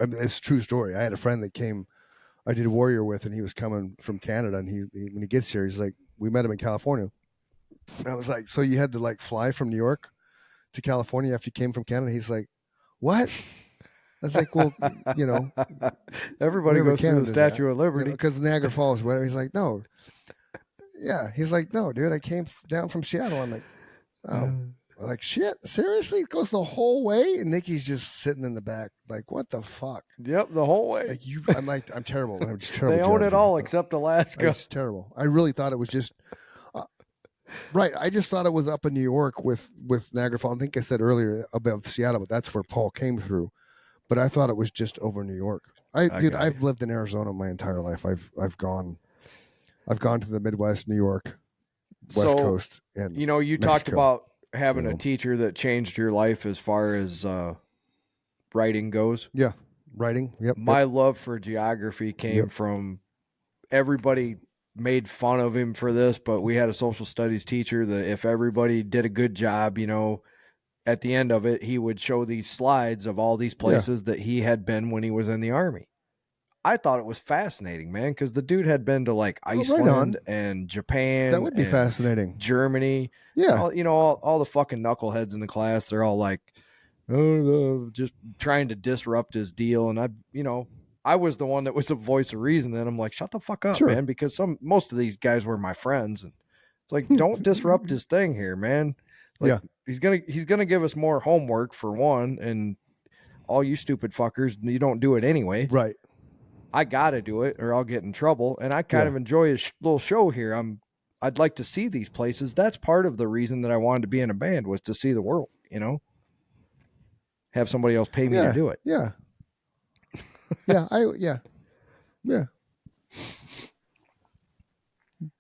it's a true story. I had a friend that came, I did Warrior with, and he was coming from Canada. And he when he gets here, he's like, we met him in California. And I was like, so you had to like fly from New York to California after you came from Canada? He's like, what? I was like, well, you know, everybody goes to the Statue of Liberty because Niagara Falls, whatever. He's like, no. Yeah, he's like, no, dude, I came down from Seattle. I'm like, oh. Like, shit, seriously? It goes the whole way? And Nikki's just sitting in the back, like, what the fuck? Yep, the whole way. Like, I'm terrible. I'm just terrible. They own it all except Alaska. It's terrible. I really thought it was just, right. I just thought it was up in New York with Niagara Falls. I think I said earlier above Seattle, but that's where Paul came through. But I thought it was just over New York. I've lived in Arizona my entire life. I've gone to the Midwest, New York, West Coast, and you Mexico. Talked about having a teacher that changed your life as far as writing goes. Yeah, writing. Yep. My love for geography came from everybody made fun of him for this, but we had a social studies teacher that if everybody did a good job, at the end of it, he would show these slides of all these places that he had been when he was in the Army. I thought it was fascinating, man, because the dude had been to like Iceland and Japan. That would be fascinating. Germany. Yeah. All the fucking knuckleheads in the class, they're all like, just trying to disrupt his deal. And I was the one that was the voice of reason. And I'm like, shut the fuck up, man, because most of these guys were my friends. And it's like, don't disrupt his thing here, man. Like, he's gonna give us more homework for one, and all you stupid fuckers, you don't do it anyway. Right. I gotta do it or I'll get in trouble. And I kind of enjoy his little show here. I'd like to see these places. That's part of the reason that I wanted to be in a band, was to see the world, have somebody else pay me to do it. Yeah. Yeah. Yeah.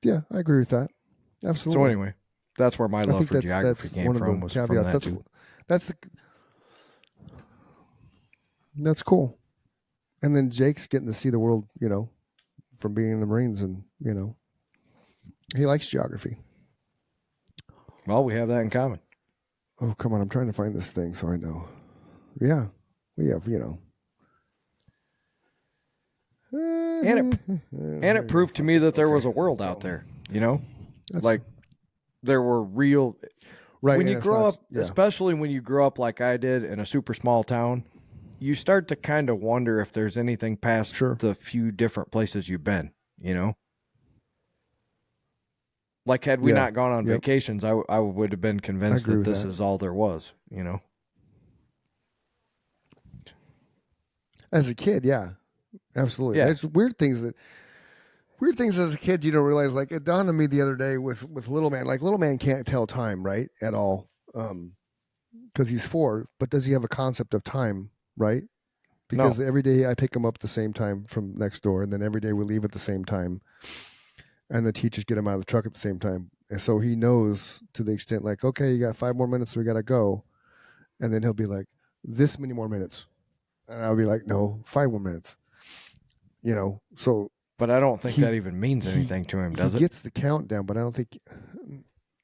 Yeah. I agree with that. Absolutely. So anyway, that's where my love for geography came from. Was from that too. That's cool. And then Jake's getting to see the world, from being in the Marines, and he likes geography. Well, we have that in common. Oh, come on. I'm trying to find this thing so I know. Yeah. We have, And it proved to me that there was a world out there, like there were real, right. When you grow up, especially when you grow up like I did in a super small town, you start to kind of wonder if there's anything past the few different places you've been, Like, had we not gone on vacations, I would have been convinced that this is all there was, As a kid, yeah, absolutely. Yeah. There's weird things as a kid you don't realize. Like, it dawned on me the other day with Little Man. Like, Little Man can't tell time, right, at all, because he's 4. But does he have a concept of time, right? Because every day I pick him up at the same time from next door, and then every day we leave at the same time, and the teachers get him out of the truck at the same time. And so he knows, to the extent like, okay, you got 5 more minutes, we got to go. And then he'll be like, this many more minutes. And I'll be like, no, 5 more minutes. So. But I don't think that even means anything to him, does it? He gets the countdown, but I don't think.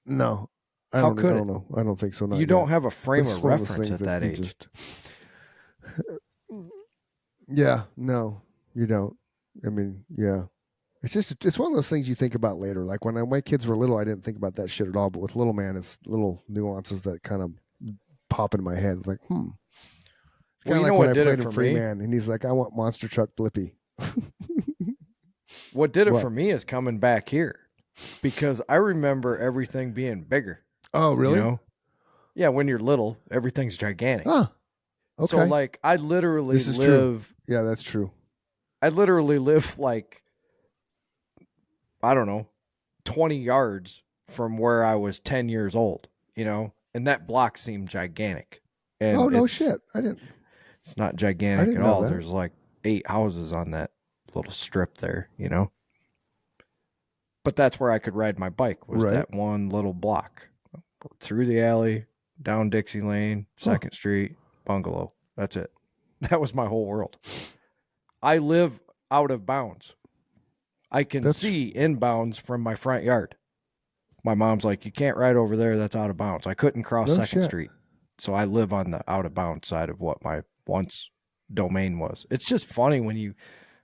No. I don't know. I don't think so. You don't have a frame of reference at that age. Yeah, no, you don't. I mean, yeah. It's one of those things you think about later. Like, when my kids were little, I didn't think about that shit at all. But with Little Man, it's little nuances that kind of pop in my head. It's like, It's kind of like when I played in Free Man, and he's like, I want Monster Truck Blippy. What did it for me is coming back here, because I remember everything being bigger. Oh, really? Yeah, when you're little, everything's gigantic. Huh. Okay. So, like, I literally live. True. Yeah, that's true. I literally live, like, I don't know, 20 yards from where I was 10 years old, and that block seemed gigantic. And oh, no shit. I didn't. It's not gigantic at all. There's like 8 houses on that little strip there, But that's where I could ride my bike, was that one little block. Through the alley, down Dixie Lane, 2nd Street, bungalow. That's it. That was my whole world. I live out of bounds. I can see inbounds from my front yard. My mom's like, you can't ride over there. That's out of bounds. I couldn't cross 2nd Street. So I live on the out of bounds side of what my once domain was. It's just funny when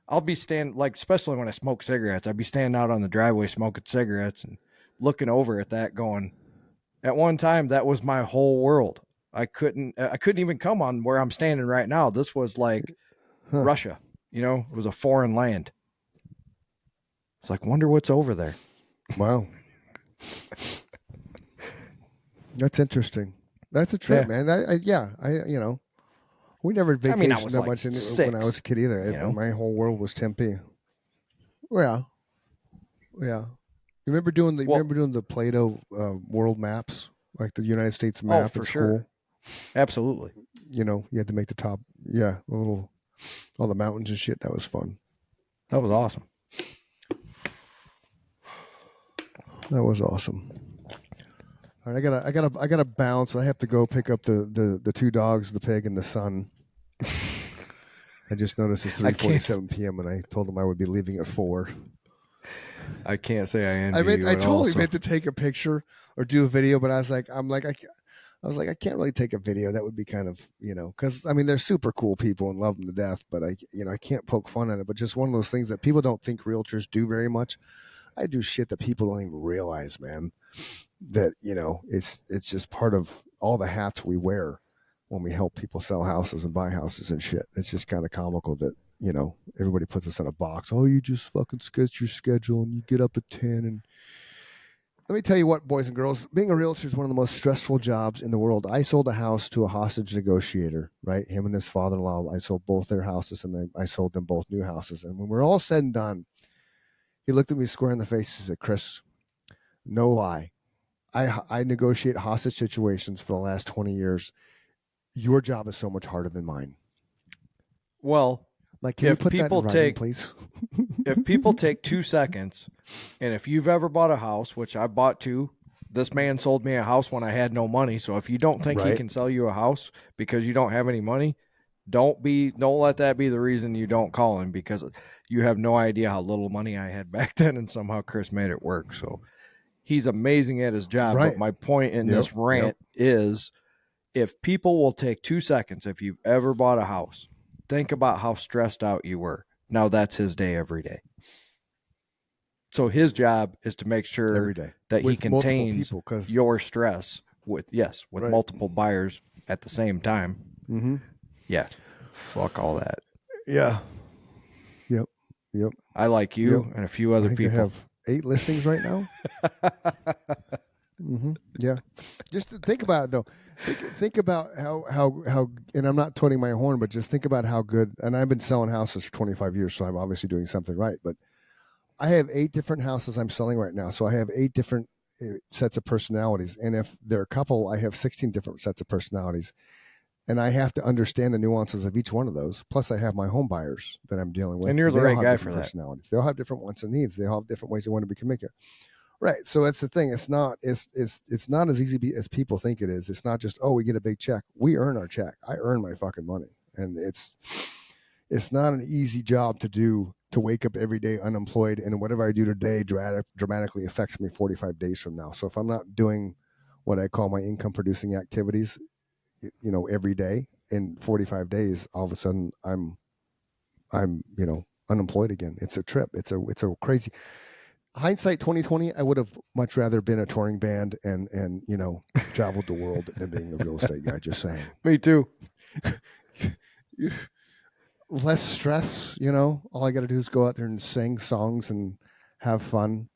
I'll be standing, like, especially when I smoke cigarettes, I'd be standing out on the driveway smoking cigarettes and looking over at that going, at one time, that was my whole world. I couldn't even come on where I'm standing right now. This was like Russia, it was a foreign land. It's like, wonder what's over there. Wow. That's interesting. That's a trip, man. We never vacationed that much when I was a kid either. My whole world was Tempe. Yeah. Yeah. You remember doing the Play-Doh world maps, like the United States map for at sure. school? Absolutely. You had to make the top. Yeah, all the mountains and shit. That was fun. That was awesome. That was awesome. All right, I gotta bounce. I have to go pick up the 2 dogs, the pig and the son. I just noticed it's 3:47 p.m. and I told them I would be leaving at 4. I can't say I envy you. I totally meant to take a picture or do a video, but I was like, I can't really take a video. That would be kind of, because I mean, they're super cool people and love them to death, but I can't poke fun at it. But just one of those things that people don't think realtors do very much. I do shit that people don't even realize, man. That it's just part of all the hats we wear when we help people sell houses and buy houses and shit. It's just kind of comical that everybody puts us in a box. Oh, you just fucking sketch your schedule and you get up at 10 and Let me tell you what, boys and girls, being a realtor is one of the most stressful jobs in the world. I sold a house to a hostage negotiator, right? Him and his father-in-law. I sold both their houses, and then I sold them both new houses. And when we're all said and done, he looked at me square in the face. He said, Chris, no lie. I negotiate hostage situations for the last 20 years. Your job is so much harder than mine. Well, like, can you put that in writing, please? If people take 2 seconds, and if you've ever bought a house, which I bought 2, this man sold me a house when I had no money. So if you don't think he can sell you a house because you don't have any money, don't let that be the reason you don't call him, because you have no idea how little money I had back then, and somehow Chris made it work. So he's amazing at his job. But my point in this rant is, if people will take 2 seconds, if you've ever bought a house, think about how stressed out you were. Now that's his day every day. So his job is to make sure every day that he contains your stress with multiple buyers at the same time. Mm-hmm. Yeah. Fuck all that. Yeah. Yep. I like you and a few other people. I have 8 listings right now. Mm-hmm. Yeah. Just think about it, though. Think about how, and I'm not tooting my horn, but just think about how good, and I've been selling houses for 25 years, so I'm obviously doing something right, but I have 8 different houses I'm selling right now. So I have 8 different sets of personalities. And if they're a couple, I have 16 different sets of personalities. And I have to understand the nuances of each one of those. Plus, I have my home buyers that I'm dealing with. And you're the right guy for that. Personalities. They all have different wants and needs. They all have different ways they want to be communicated. Right. So that's the thing. It's not as easy as people think it is. It's not just, oh, we get a big check. We earn our check. I earn my fucking money. And it's not an easy job to do, to wake up every day unemployed. And whatever I do today dramatically affects me 45 days from now. So if I'm not doing what I call my income producing activities, every day in 45 days, all of a sudden I'm unemployed again. It's a trip. It's a crazy. Hindsight 2020, I would have much rather been a touring band and traveled the world than being a real estate guy. Just saying. Me too. Less stress, all I got to do is go out there and sing songs and have fun,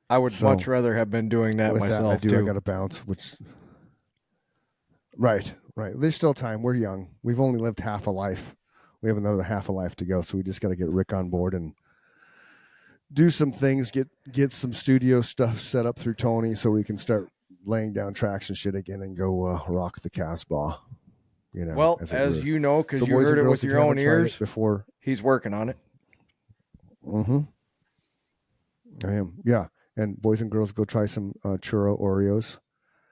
I would much rather have been doing that myself too. I got to bounce, which. Right. There's still time. We're young. We've only lived half a life. We have another half a life to go. So we just got to get Rick on board and do some things, get some studio stuff set up through Tony so we can start laying down tracks and shit again and go rock the Casbah. Well, as you know, because you heard it with your own ears before. He's working on it. Mm-hmm. I am. Yeah. And boys and girls, go try some churro Oreos.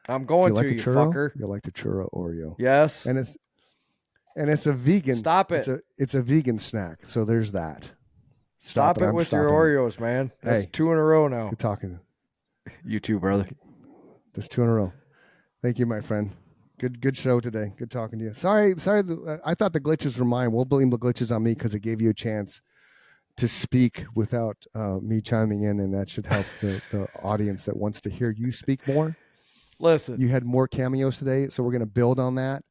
I'm going to, you fucker. You like the churro Oreo. Yes. And it's a vegan. Stop it. It's a vegan snack. So there's that. Stop it with your Oreos, man. That's 2 in a row now. Good talking. You too, brother. That's 2 in a row. Thank you, my friend. Good show today. Good talking to you. Sorry. I thought the glitches were mine. We'll blame the glitches on me because it gave you a chance to speak without me chiming in, and that should help the audience that wants to hear you speak more. Listen, you had more cameos today, so we're going to build on that.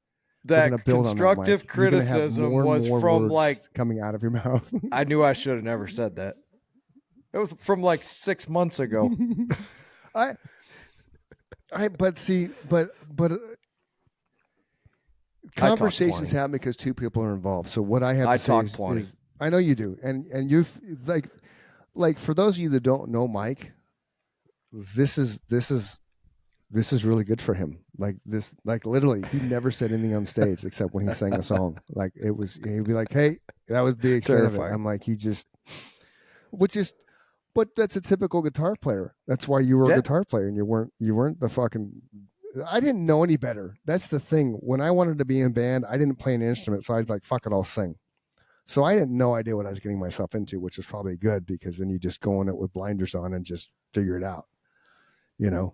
That constructive criticism was from coming out of your mouth. I knew I should have never said that. It was from 6 months ago. But conversations happen because 2 people are involved. So what I have to say is, 20. I know you do, and you've like for those of you that don't know Mike, this is really good for him. Literally, he never said anything on stage except when he sang a song. He'd be like, "Hey, that was the extent of it." I'm like, but that's a typical guitar player. That's why you were a guitar player, and you weren't the fucking. I didn't know any better. That's the thing. When I wanted to be in band, I didn't play an instrument, so I was like, "Fuck it, I'll sing." So I had no idea what I was getting myself into, which is probably good because then you just go in it with blinders on and just figure it out.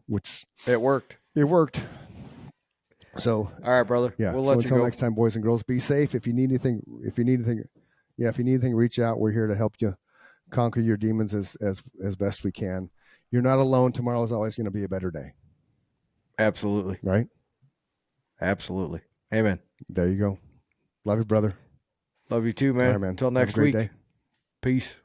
Which it worked. It worked. So, all right, brother. Yeah. We'll so let you until go. next time, boys and girls, be safe. If you need anything, reach out. We're here to help you conquer your demons as best we can. You're not alone. Tomorrow is always going to be a better day. Absolutely. Right. Absolutely. Amen. There you go. Love you, brother. Love you too, man. All right, man. Until next Have a great week. Day. Peace.